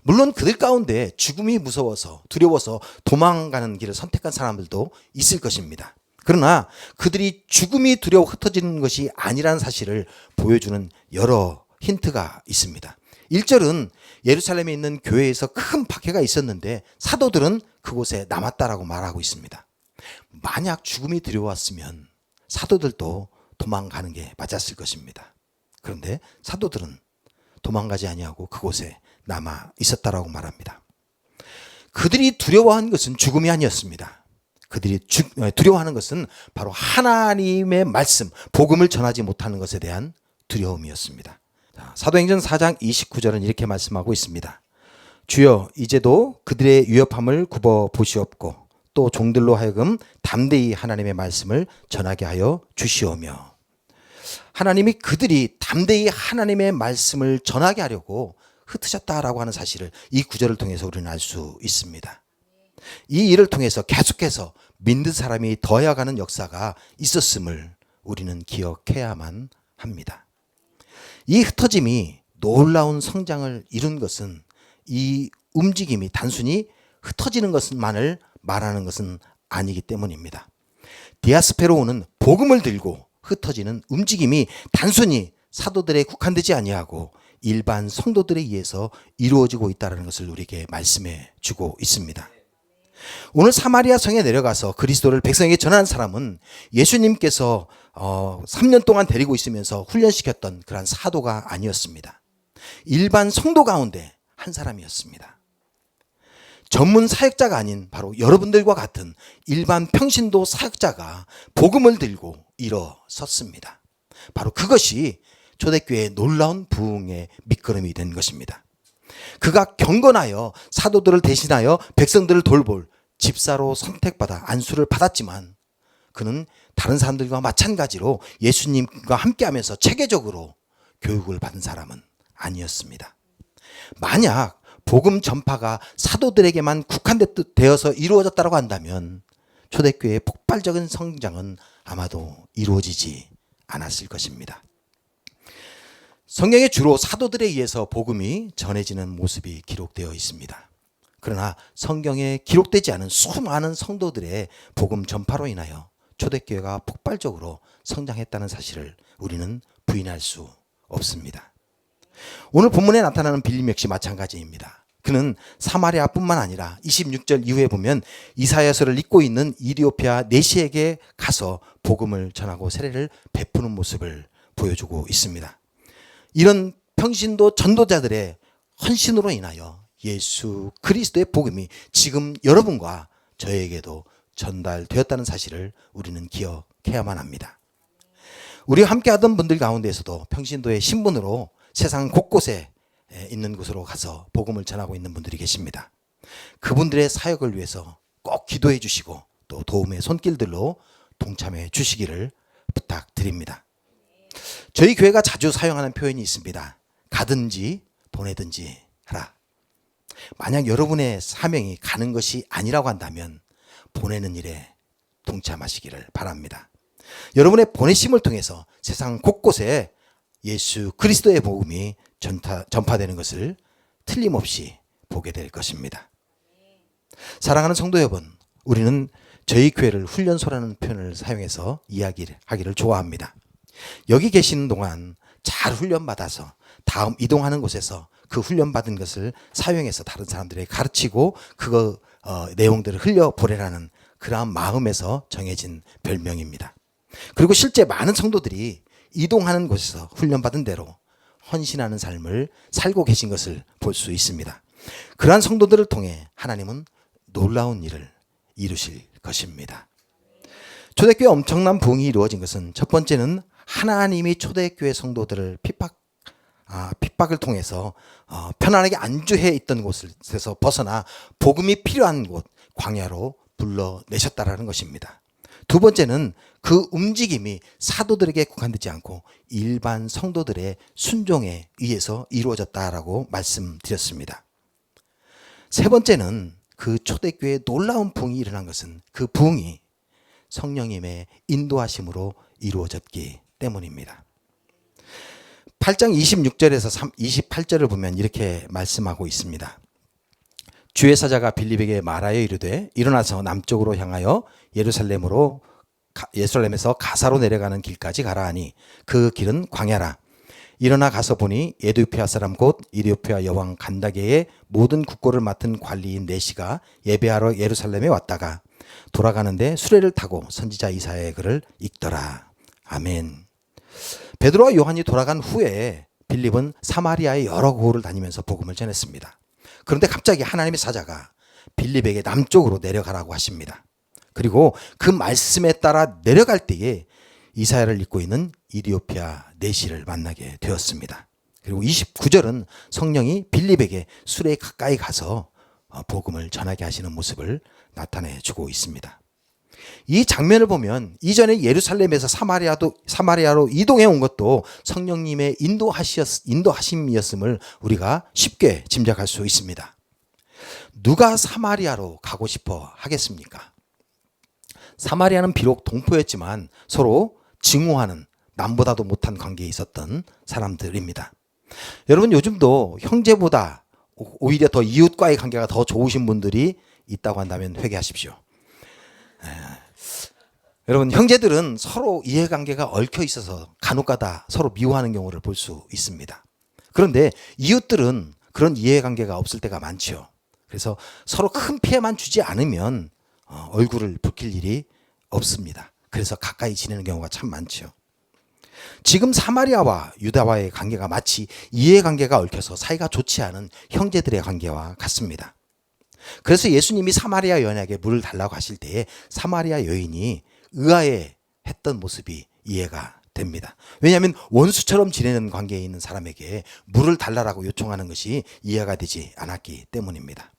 [SPEAKER 5] 물론 그들 가운데 죽음이 무서워서 두려워서 도망가는 길을 선택한 사람들도 있을 것입니다. 그러나 그들이 죽음이 두려워 흩어지는 것이 아니라는 사실을 보여주는 여러 힌트가 있습니다. 1절은 예루살렘에 있는 교회에서 큰 박해가 있었는데 사도들은 그곳에 남았다라고 말하고 있습니다. 만약 죽음이 두려웠으면 사도들도 도망가는 게 맞았을 것입니다. 그런데 사도들은 도망가지 아니하고 그곳에 남아 있었다라고 말합니다. 그들이 두려워한 것은 죽음이 아니었습니다. 그들이 두려워하는 것은 바로 하나님의 말씀, 복음을 전하지 못하는 것에 대한 두려움이었습니다. 사도행전 4장 29절은 이렇게 말씀하고 있습니다. 주여, 이제도 그들의 위협함을 굽어 보시옵고 또 종들로 하여금 담대히 하나님의 말씀을 전하게 하여 주시오며. 하나님이 그들이 담대히 하나님의 말씀을 전하게 하려고 흩으셨다라고 하는 사실을 이 구절을 통해서 우리는 알 수 있습니다. 이 일을 통해서 계속해서 믿는 사람이 더해가는 역사가 있었음을 우리는 기억해야만 합니다. 이 흩어짐이 놀라운 성장을 이룬 것은 이 움직임이 단순히 흩어지는 것만을 말하는 것은 아니기 때문입니다. 디아스페로는 복음을 들고 흩어지는 움직임이 단순히 사도들에 국한되지 아니하고 일반 성도들에 의해서 이루어지고 있다는 것을 우리에게 말씀해 주고 있습니다. 오늘 사마리아 성에 내려가서 그리스도를 백성에게 전하는 사람은 예수님께서 3년 동안 데리고 있으면서 훈련시켰던 그러한 사도가 아니었습니다. 일반 성도 가운데 한 사람이었습니다. 전문 사역자가 아닌 바로 여러분들과 같은 일반 평신도 사역자가 복음을 들고 일어섰습니다. 바로 그것이 초대교회의 놀라운 부흥의 밑거름이 된 것입니다. 그가 경건하여 사도들을 대신하여 백성들을 돌볼 집사로 선택받아 안수를 받았지만 그는 다른 사람들과 마찬가지로 예수님과 함께하면서 체계적으로 교육을 받은 사람은 아니었습니다. 만약 복음 전파가 사도들에게만 국한되어서 이루어졌다고 한다면 초대교회의 폭발적인 성장은 아마도 이루어지지 않았을 것입니다. 성경에 주로 사도들에 의해서 복음이 전해지는 모습이 기록되어 있습니다. 그러나 성경에 기록되지 않은 수많은 성도들의 복음 전파로 인하여 초대교회가 폭발적으로 성장했다는 사실을 우리는 부인할 수 없습니다. 오늘 본문에 나타나는 빌림 역시 마찬가지입니다. 그는 사마리아뿐만 아니라 26절 이후에 보면 이사야서를 읽고 있는 이디오피아 내시에게 가서 복음을 전하고 세례를 베푸는 모습을 보여주고 있습니다. 이런 평신도 전도자들의 헌신으로 인하여 예수 그리스도의 복음이 지금 여러분과 저에게도 전달되었다는 사실을 우리는 기억해야만 합니다. 우리와 함께하던 분들 가운데에서도 평신도의 신분으로 세상 곳곳에 있는 곳으로 가서 복음을 전하고 있는 분들이 계십니다. 그분들의 사역을 위해서 꼭 기도해 주시고 또 도움의 손길들로 동참해 주시기를 부탁드립니다. 저희 교회가 자주 사용하는 표현이 있습니다. 가든지 보내든지 하라. 만약 여러분의 사명이 가는 것이 아니라고 한다면 보내는 일에 동참하시기를 바랍니다. 여러분의 보내심을 통해서 세상 곳곳에 예수 그리스도의 복음이 전파되는 것을 틀림없이 보게 될 것입니다. 사랑하는 성도 여러분, 우리는 저희 교회를 훈련소라는 표현을 사용해서 이야기하기를 좋아합니다. 여기 계시는 동안 잘 훈련받아서 다음 이동하는 곳에서 그 훈련받은 것을 사용해서 다른 사람들에게 가르치고 그거 내용들을 흘려보내라는 그러한 마음에서 정해진 별명입니다. 그리고 실제 많은 성도들이 이동하는 곳에서 훈련받은 대로 헌신하는 삶을 살고 계신 것을 볼 수 있습니다. 그러한 성도들을 통해 하나님은 놀라운 일을 이루실 것입니다. 초대교회 엄청난 부흥이 이루어진 것은 첫 번째는 하나님이 초대교회 성도들을 핍박을 통해서 편안하게 안주해 있던 곳에서 벗어나 복음이 필요한 곳 광야로 불러내셨다라는 것입니다. 두 번째는 그 움직임이 사도들에게 국한되지 않고 일반 성도들의 순종에 의해서 이루어졌다라고 말씀드렸습니다. 세 번째는 그 초대교회에 놀라운 부흥이 일어난 것은 그 부흥이 성령님의 인도하심으로 이루어졌기 때문입니다. 8장 26절에서 28절을 보면 이렇게 말씀하고 있습니다. 주의 사자가 빌립에게 말하여 이르되 일어나서 남쪽으로 향하여 예루살렘에서 가사로 내려가는 길까지 가라 하니 그 길은 광야라. 일어나 가서 보니 에디오피아 사람 곧 이디오피아 여왕 간다게의 모든 국고를 맡은 관리인 네시가 예배하러 예루살렘에 왔다가 돌아가는데 수레를 타고 선지자 이사야의 글을 읽더라. 아멘. 베드로와 요한이 돌아간 후에 빌립은 사마리아의 여러 고을을 다니면서 복음을 전했습니다. 그런데 갑자기 하나님의 사자가 빌립에게 남쪽으로 내려가라고 하십니다. 그리고 그 말씀에 따라 내려갈 때에 이사야를 읽고 있는 이디오피아 네시를 만나게 되었습니다. 그리고 29절은 성령이 빌립에게 수레에 가까이 가서 복음을 전하게 하시는 모습을 나타내 주고 있습니다. 이 장면을 보면 이전에 예루살렘에서 사마리아로 이동해 온 것도 성령님의 인도하심이었음을 우리가 쉽게 짐작할 수 있습니다. 누가 사마리아로 가고 싶어 하겠습니까? 사마리아는 비록 동포였지만 서로 증오하는 남보다도 못한 관계에 있었던 사람들입니다. 여러분 요즘도 형제보다 오히려 더 이웃과의 관계가 더 좋으신 분들이 있다고 한다면 회개하십시오. 여러분 형제들은 서로 이해관계가 얽혀 있어서 간혹가다 서로 미워하는 경우를 볼 수 있습니다. 그런데 이웃들은 그런 이해관계가 없을 때가 많죠. 그래서 서로 큰 피해만 주지 않으면 얼굴을 붉힐 일이 없습니다. 그래서 가까이 지내는 경우가 참 많죠. 지금 사마리아와 유다와의 관계가 마치 이해관계가 얽혀서 사이가 좋지 않은 형제들의 관계와 같습니다. 그래서 예수님이 사마리아 여인에게 물을 달라고 하실 때에 사마리아 여인이 의아해 했던 모습이 이해가 됩니다. 왜냐하면 원수처럼 지내는 관계에 있는 사람에게 물을 달라고 요청하는 것이 이해가 되지 않았기 때문입니다.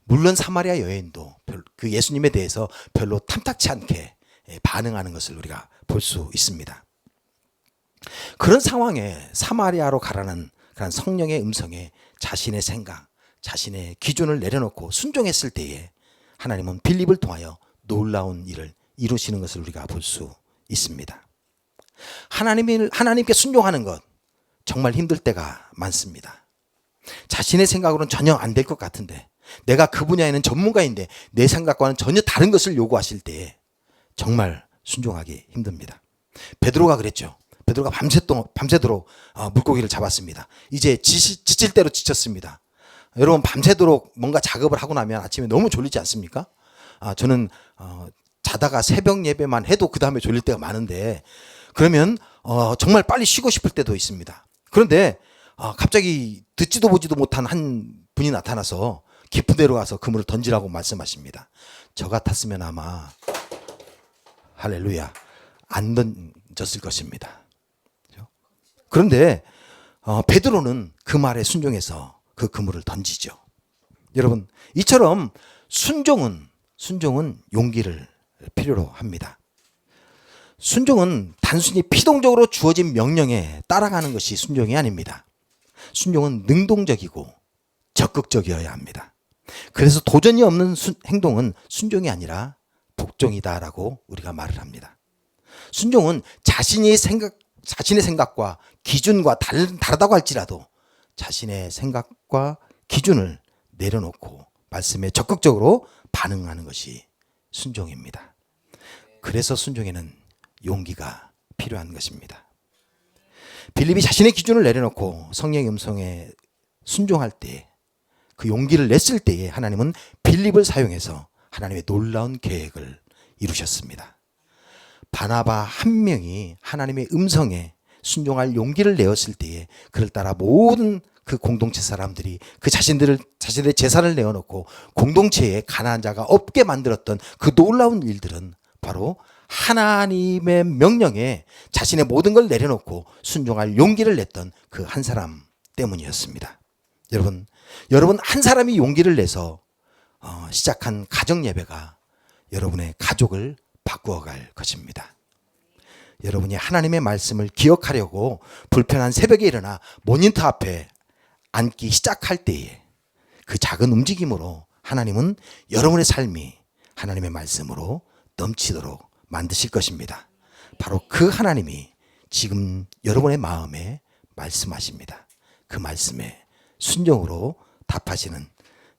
[SPEAKER 5] 물론 사마리아 여인도 그 예수님에 대해서 별로 탐탁치 않게 반응하는 것을 우리가 볼 수 있습니다. 그런 상황에 사마리아로 가라는 그런 성령의 음성에 자신의 생각, 자신의 기준을 내려놓고 순종했을 때에 하나님은 빌립을 통하여 놀라운 일을 이루시는 것을 우리가 볼 수 있습니다. 하나님께 순종하는 것 정말 힘들 때가 많습니다. 자신의 생각으로는 전혀 안 될 것 같은데 내가 그 분야에는 전문가인데 내 생각과는 전혀 다른 것을 요구하실 때에 정말 순종하기 힘듭니다. 베드로가 그랬죠. 베드로가 밤새도록 물고기를 잡았습니다. 이제 지칠 대로 지쳤습니다. 여러분 밤새도록 뭔가 작업을 하고 나면 아침에 너무 졸리지 않습니까? 저는 자다가 새벽 예배만 해도 그 다음에 졸릴 때가 많은데 그러면 정말 빨리 쉬고 싶을 때도 있습니다. 그런데 갑자기 듣지도 보지도 못한 한 분이 나타나서 깊은 데로 가서 그물을 던지라고 말씀하십니다. 저 같았으면 아마 할렐루야 안 던졌을 것입니다. 그런데 베드로는 그 말에 순종해서 그 그물을 던지죠. 여러분 이처럼 순종은 용기를 필요로 합니다. 순종은 단순히 피동적으로 주어진 명령에 따라가는 것이 순종이 아닙니다. 순종은 능동적이고 적극적이어야 합니다. 그래서 도전이 없는 행동은 순종이 아니라 복종이다라고 우리가 말을 합니다. 순종은 자신의 생각과 기준과 다르다고 할지라도 자신의 생각과 기준을 내려놓고 말씀에 적극적으로 반응하는 것이 순종입니다. 그래서 순종에는 용기가 필요한 것입니다. 빌립이 자신의 기준을 내려놓고 성령의 음성에 순종할 때, 그 용기를 냈을 때에 하나님은 빌립을 사용해서 하나님의 놀라운 계획을 이루셨습니다. 바나바 한 명이 하나님의 음성에 순종할 용기를 내었을 때에 그를 따라 모든 그 공동체 사람들이 그 자신의 재산을 내어놓고 공동체에 가난한 자가 없게 만들었던 그 놀라운 일들은 바로 하나님의 명령에 자신의 모든 걸 내려놓고 순종할 용기를 냈던 그 한 사람 때문이었습니다. 여러분 한 사람이 용기를 내서 시작한 가정 예배가 여러분의 가족을 바꾸어갈 것입니다. 여러분이 하나님의 말씀을 기억하려고 불편한 새벽에 일어나 모니터 앞에 앉기 시작할 때에 그 작은 움직임으로 하나님은 여러분의 삶이 하나님의 말씀으로 넘치도록 만드실 것입니다. 바로 그 하나님이 지금 여러분의 마음에 말씀하십니다. 그 말씀에 순종으로 답하시는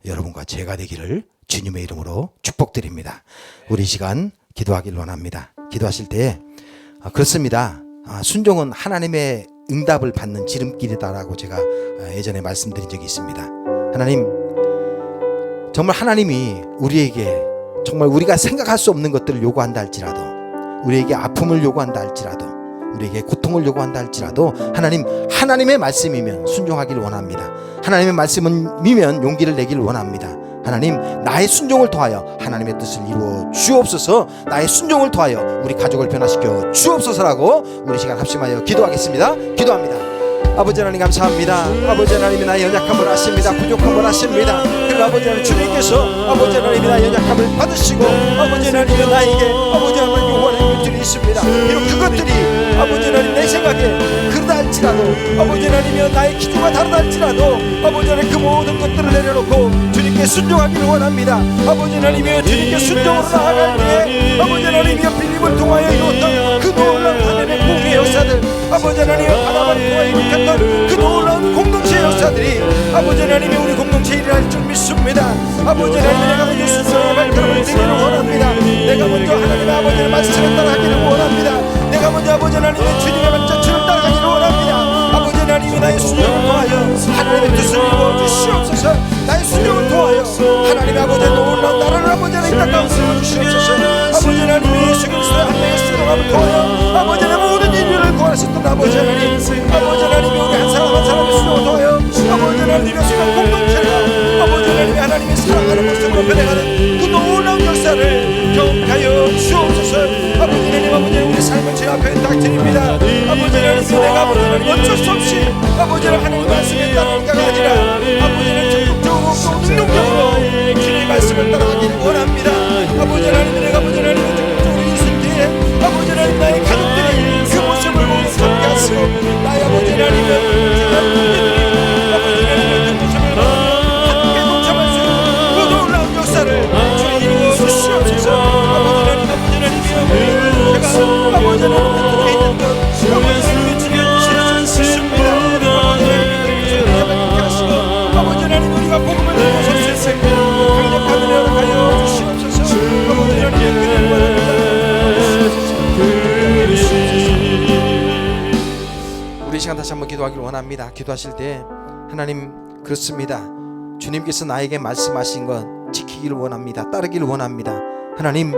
[SPEAKER 5] 여러분과 제가 되기를 주님의 이름으로 축복드립니다. 우리 시간 기도하길 원합니다. 기도하실 때 그렇습니다. 순종은 하나님의 응답을 받는 지름길이다라고 제가 예전에 말씀드린 적이 있습니다. 정말 하나님이 우리에게 정말 우리가 생각할 수 없는 것들을 요구한다 할지라도, 우리에게 아픔을 요구한다 할지라도, 우리에게 고통을 요구한다 할지라도 하나님의 말씀이면 순종하기를 원합니다. 하나님의 말씀은 미면 용기를 내기를 원합니다. 하나님, 나의 순종을 통하여 하나님의 뜻을 이루어 주옵소서. 나의 순종을 통하여 우리 가족을 변화시켜 주옵소서라고 우리 시간 합심하여 기도하겠습니다. 기도합니다. 아버지 하나님 감사합니다. 아버지 하나님이 나의 연약함을 아십니다. 부족함을 아십니다. 그리고 아버지 하나님 주님께서 아버지 하나님이 나의 연약함을 받으시고 아버지 하나님이 나에게 아버지 하나님 요구하는 것들이 있습니다. 비록 그것들이 아버지 하나님 내 생각에 그러다 할지라도, 아버지 하나님이 나의 기준과 다르다 할지라도 아버지 하나님 그 모든 것들을 내려놓고 주님께 순종하기를 원합니다. 아버지 하나님이 주님께 순종으로 나아갈 때에 아버지 하나님이 빌립을 통하여 이루었던 그 놀라운 하나님의 공의 역사들, 아버지 하나님이 바나바를 통하여 일으켰던 그 놀라운 공동체의 역사들이 아버지 하나님이 우리 공동체에 일어날 줄 믿습니다. 아버지 하나님, 내가 먼저 순종의 발걸음을 드리기를 원합니다. 내가 먼저 하나님의 아버지의 말씀을 따라가기를 원합니다. 내가 먼저 아버지 하나님의 주님의 발자취를 따라가기를 원합니다. 아버지 하나님이 나의 순종을 통하여 하나님의 뜻을 이루어 주시옵소서. 나의 순종을 통하여 하나님의 아버지의 놀라운 나라를 아버지 하나님 땅가운데 세워주시옵소서. 아버지 하나님이 예수 그리스도의 한 명의 순종함을 통하여 아버지 하나님 모든 인류를 구하셨던 아버지 하나님, 아버지 하나님이 우리 한 사람 한 사람의 순종을 통하여 아버지 하나님의 순간 공동체가 아버지 하나님이 하나님의 사랑하는 모습으로 변해가는 그 놀라운 역사를 경험하여 주옵소서. 아버지 하나님, 아버지 하나님 우리 삶을 제 앞에 딱 드립니다. 아버지 하나님, 내가 아버지 하나님 어쩔 수 없이 아버지 하나님 말씀에 따르는 자가 아니라 아버지 하나님 적극적으로 또 능력적으로 주님의 말씀을 따라가기를 원합니다. 아버지 하나님, 내가 아버지 하나님 적극적으로 있을 때에 아버지 하나님 나의 가족들이 그 모습을 보고 함께 하시고 나의 아버지 하나님의 형제들이 아버지 하나님의 그 모습을 보고 함께 동참할 수 있는 그 놀라운 역사를 주님 이루어 주시옵소서. 아버지 하나님, 아버지 하나님이여, 제가 아버지 하나님의 뜻에 있는 것 아버지 하나님의 주님 주십니다. 아버지 하나님, 우리가 복음을 듣고 설 수 있게 강력한 은혜를 가여 주시옵소서. 아버지 하나님의 은혜를 원합니다. 우리 시간 다시 한번 기도하기를 원합니다. 기도하실 때 하나님, 그렇습니다. 주님께서 나에게 말씀하신 것 지키기를 원합니다. 따르기를 원합니다. 하나님,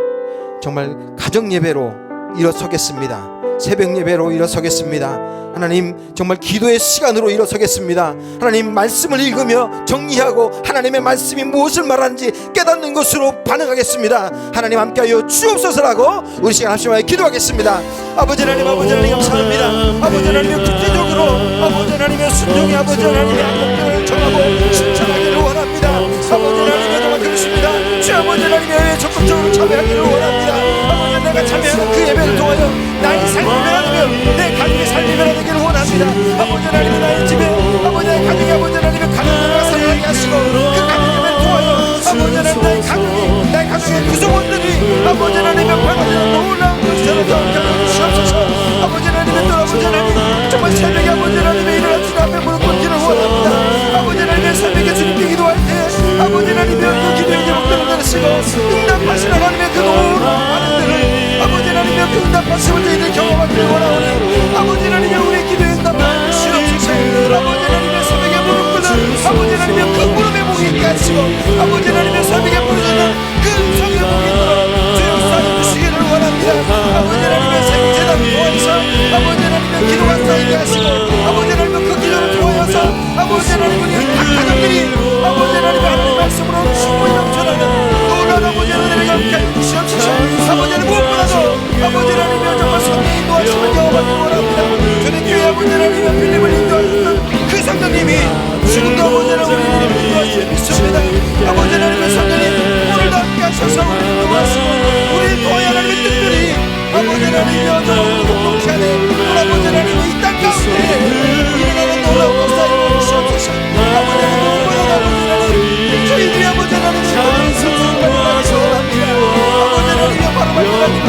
[SPEAKER 5] 정말 가정 예배로 일어서겠습니다. 새벽 예배로 일어서겠습니다. 하나님, 정말 기도의 시간으로 일어서겠습니다. 하나님, 말씀을 읽으며 정리하고 하나님의 말씀이 무엇을 말하는지 깨닫는 것으로 반응하겠습니다. 하나님 함께하여 주옵소서라고 우리 시간 합심하여 기도하겠습니다. 아버지 하나님, 아버지 하나님 감사합니다. 아버지 하나님의 구체적으로 아버지 하나님의 순종이 아버지 하나님의 목표를 정하고 실천하기를 원합니다. 아버지 하나님의 정말 그렇습니다. 주 아버지 하나님의 적극적으로 참여하기를 원합니다. 아버지, 내가 참여하는 그 예배를 통하여 나의 삶이 변화되며 내 가족의 삶이 변화되기를 원합니다. 아버지 하나님이 나의 집에 아버지의 가족이 아버지 하나님의 가족들과 사랑하게 하시고 그 가족 예배를 통하여 아버지 하나님 나의 가족의 구성원들이 아버지 하나님의 변화되는 놀라운 역사를 경험하게 주시옵소서. 아버지 하나님의 또 아버지 하나님, 정말 새벽에 아버지 하나님의 일어나 주님 앞에 무릎 꿇기를 원합니다. 아버지 하나님의 새벽에 주님께 기도할 때 아버지 하나님의 그 기도의 제목들을 들으시고 응답하시는 하나님의 그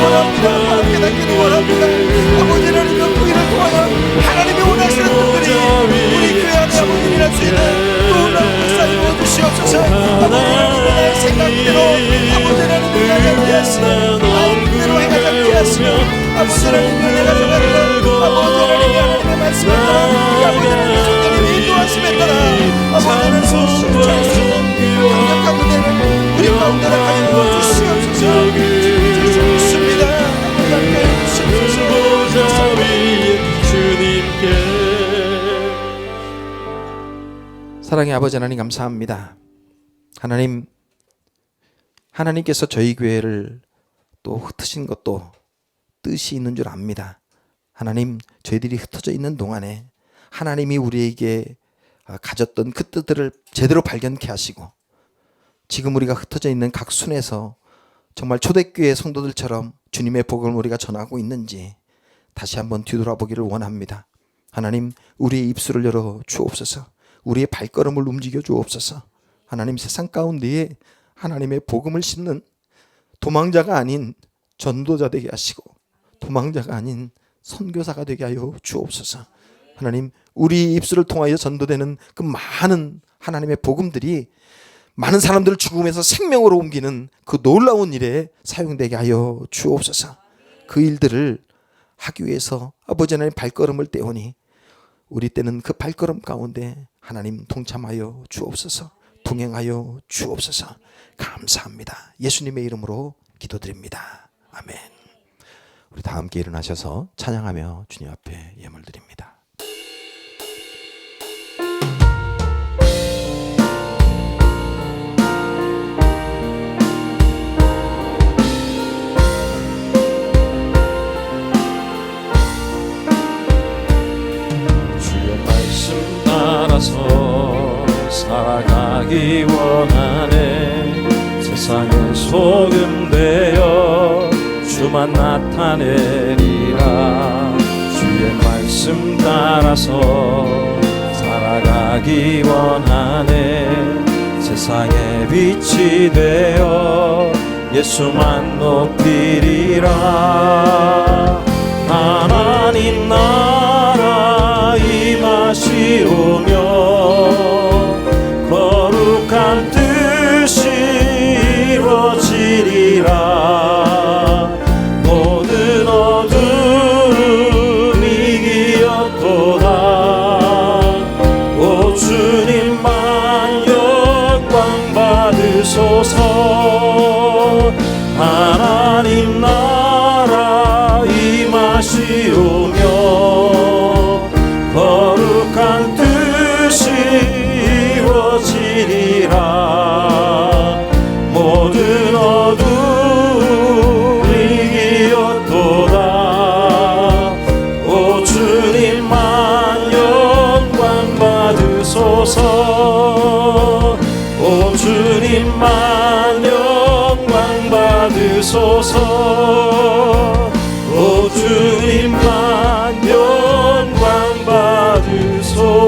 [SPEAKER 4] 원합니다. 바로 깨닫기를 원합니다. 아버지 하나님의 부인을 통하여 하나님의 원하시는 분들이 우리 교회 안에 아버지 일할 수 있는 놀라운 역사를 부어주시옵소서. 아버지 하나님의 나의 생각대로 아버지 하나님의 나의 않게 하시며 나의 뜻대로 행하지 않게 하시며 아버지 하나님의 내가 정하는 아버지 하나님의 말씀에 따라 아버지 하나님의 성령님의 인도하심에 따라 아버지 하나님의 실천할 수 있는 강력한 은혜를 우리 가운데 나가게 부어주시옵소서. 주십니다. 아버지 함께 주시옵소서.
[SPEAKER 3] 주님께
[SPEAKER 5] 사랑의 아버지 하나님 감사합니다. 하나님께서 저희 교회를 또 흩으신 것도 뜻이 있는 줄 압니다. 하나님, 저희들이 흩어져 있는 동안에 하나님이 우리에게 가졌던 그 뜻들을 제대로 발견케 하시고 지금 우리가 흩어져 있는 각 순에서 정말 초대교회 성도들처럼 주님의 복음을 우리가 전하고 있는지 다시 한번 뒤돌아보기를 원합니다. 하나님, 우리의 입술을 열어 주옵소서. 우리의 발걸음을 움직여 주옵소서. 하나님, 세상 가운데에 하나님의 복음을 싣는 도망자가 아닌 전도자 되게 하시고 도망자가 아닌 선교사가 되게 하여 주옵소서. 하나님, 우리 입술을 통하여 전도되는 그 많은 하나님의 복음들이 많은 사람들을 죽음에서 생명으로 옮기는 그 놀라운 일에 사용되게 하여 주옵소서. 그 일들을 하기 위해서 아버지 하나님 발걸음을 떼오니 우리 때는 그 발걸음 가운데 하나님 동참하여 주옵소서. 동행하여 주옵소서. 감사합니다. 예수님의 이름으로 기도드립니다. 아멘. 우리 다 함께 일어나셔서 찬양하며 주님 앞에 예물 드립니다.
[SPEAKER 3] 주의 말씀 따라서 살아가기 원하네. 세상의 소금 되어 주만 나타내리라. 주의 말씀 따라서 살아가기 원하네. 세상의 빛이 되어 예수만 높이리라. 하나님 나라 임하시오며 거룩한 뜻이 이루어지리라. 모든 어둠 이기었도다. 오 주님만 영광 받으소서. 하나님 나라 임하시오며 거룩한 뜻이 이루어지리라. 모든 어둠 이기었도다. 오 주님만 영광 받으소서. 오 주님만 영광 받으소서. 오 주님만 영광 받으소서.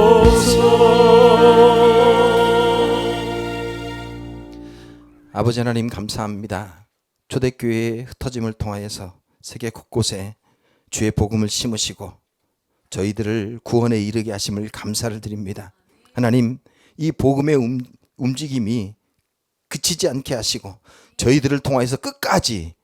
[SPEAKER 5] 아버지 하나님 감사합니다. 초대교회의 흩어짐을 통하여서 세계 곳곳에 주의 복음을 심으시고 저희들을 구원에 이르게 하심을 감사를 드립니다. 하나님, 이 복음의 움직임이 그치지 않게 하시고 저희들을 통하여서 끝까지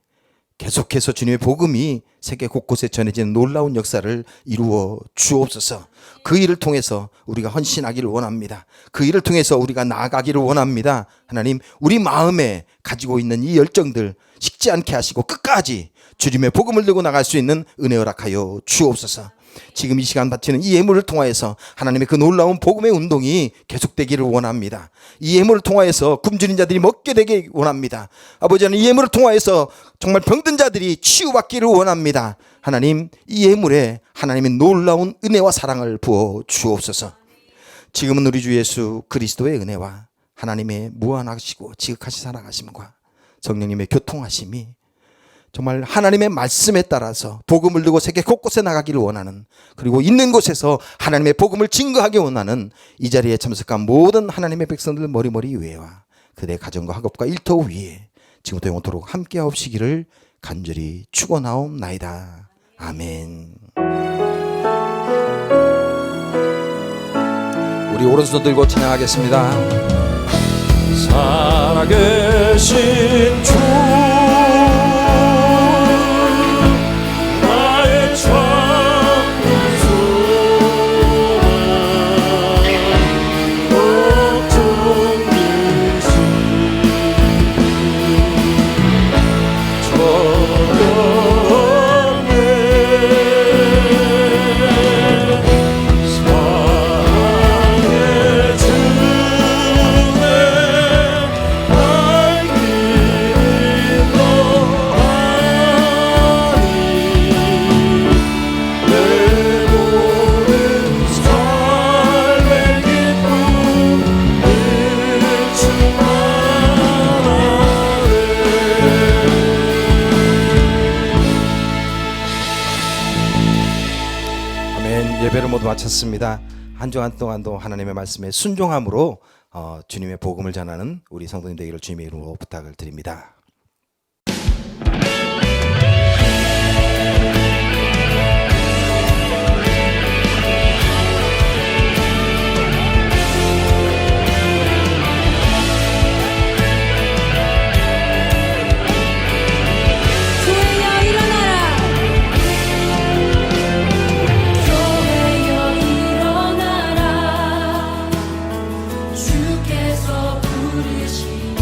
[SPEAKER 5] 계속해서 주님의 복음이 세계 곳곳에 전해지는 놀라운 역사를 이루어 주옵소서. 그 일을 통해서 우리가 헌신하기를 원합니다. 그 일을 통해서 우리가 나아가기를 원합니다. 하나님, 우리 마음에 가지고 있는 이 열정들 식지 않게 하시고 끝까지 주님의 복음을 들고 나갈 수 있는 은혜 허락하여 주옵소서. 지금 이 시간 바치는 이 예물을 통하여서 하나님의 그 놀라운 복음의 운동이 계속되기를 원합니다. 이 예물을 통하여서 굶주린 자들이 먹게 되길 원합니다. 아버지 하나님, 이 예물을 통하여서 정말 병든 자들이 치유받기를 원합니다. 하나님, 이 예물에 하나님의 놀라운 은혜와 사랑을 부어 주옵소서. 지금은 우리 주 예수 그리스도의 은혜와 하나님의 무한하시고 지극하신 사랑하심과 성령님의 교통하심이 정말 하나님의 말씀에 따라서 복음을 들고 세계 곳곳에 나가기를 원하는, 그리고 있는 곳에서 하나님의 복음을 증거하기 원하는 이 자리에 참석한 모든 하나님의 백성들 머리머리 위에와 그대 가정과 학업과 일터 위에 지금부터 영원토록 함께 하옵시기를 간절히 축원하옵나이다. 아멘. 우리 오른손 들고 찬양하겠습니다.
[SPEAKER 3] 살아계신 주 나의 참는 소망 걱정 되시 저녁에 사랑의 주에
[SPEAKER 5] 아멘. 예배를 모두 마쳤습니다. 한 주간 동안도 하나님의 말씀에 순종함으로 주님의 복음을 전하는 우리 성도님 되기를 주님의 이름으로 부탁을 드립니다.
[SPEAKER 6] 교회여 일어나라. 교회여 일어나라. 주께서 부르시니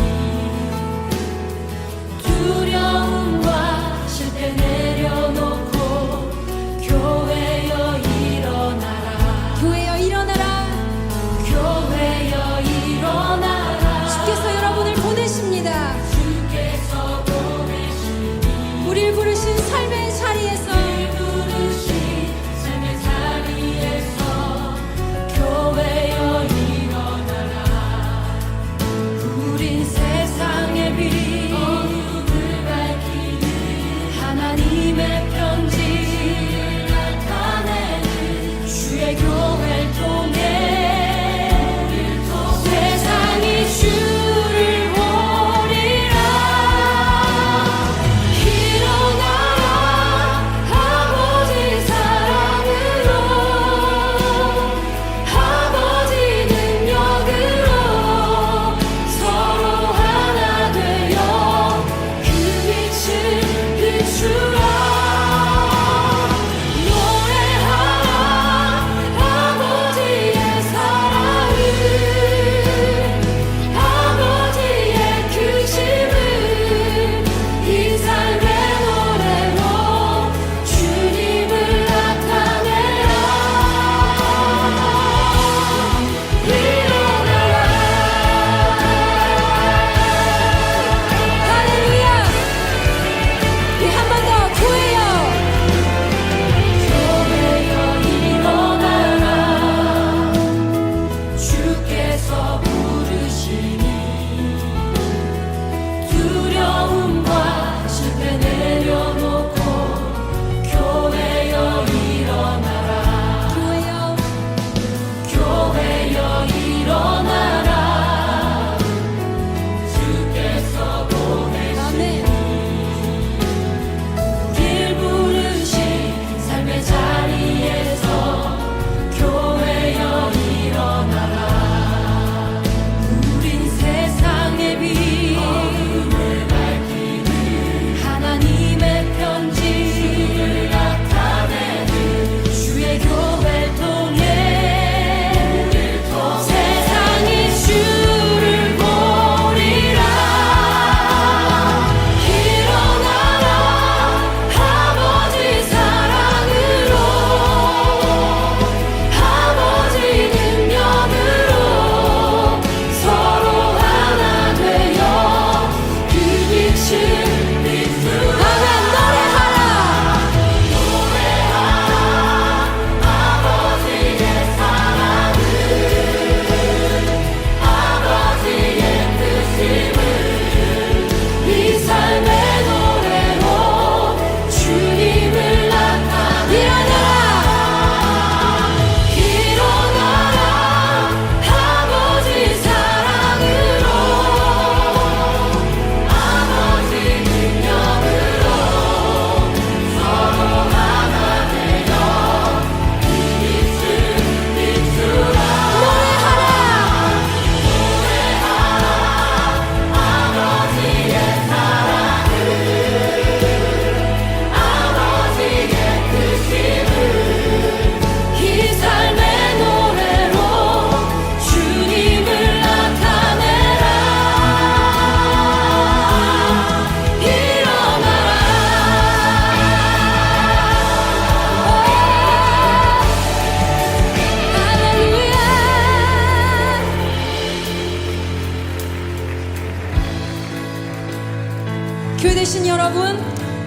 [SPEAKER 6] 여러분,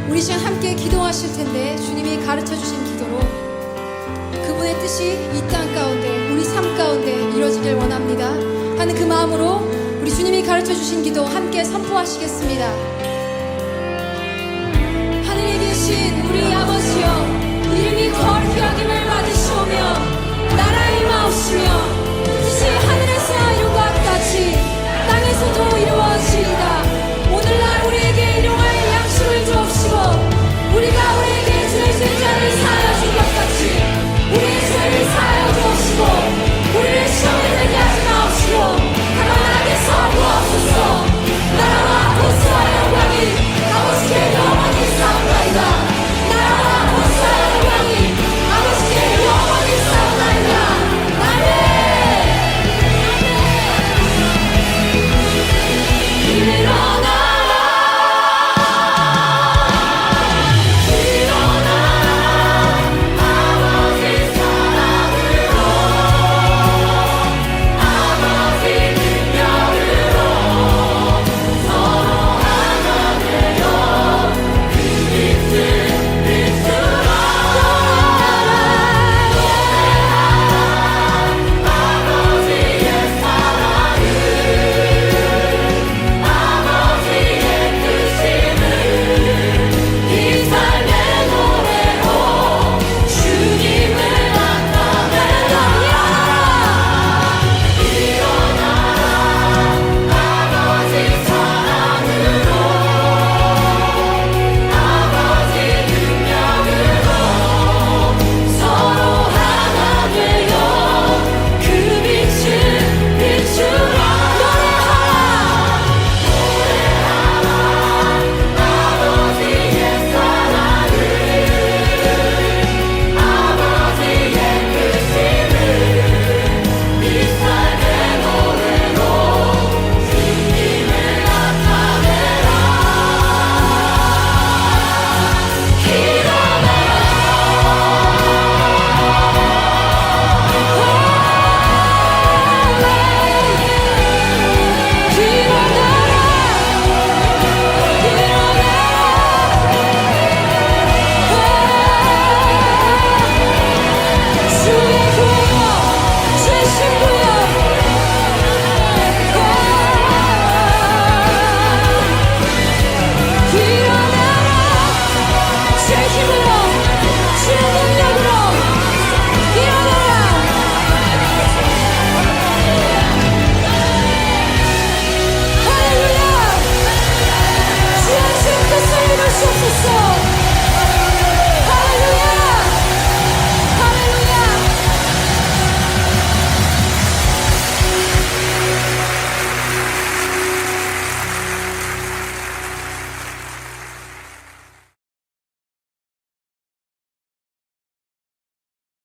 [SPEAKER 6] 우리 시간 함께 기도하실 텐데 주님이 가르쳐 주신 기도로 그분의 뜻이 이 땅 가운데 우리 삶 가운데 이루어지길 원합니다 하는 그 마음으로 우리 주님이 가르쳐 주신 기도 함께 선포하시겠습니다.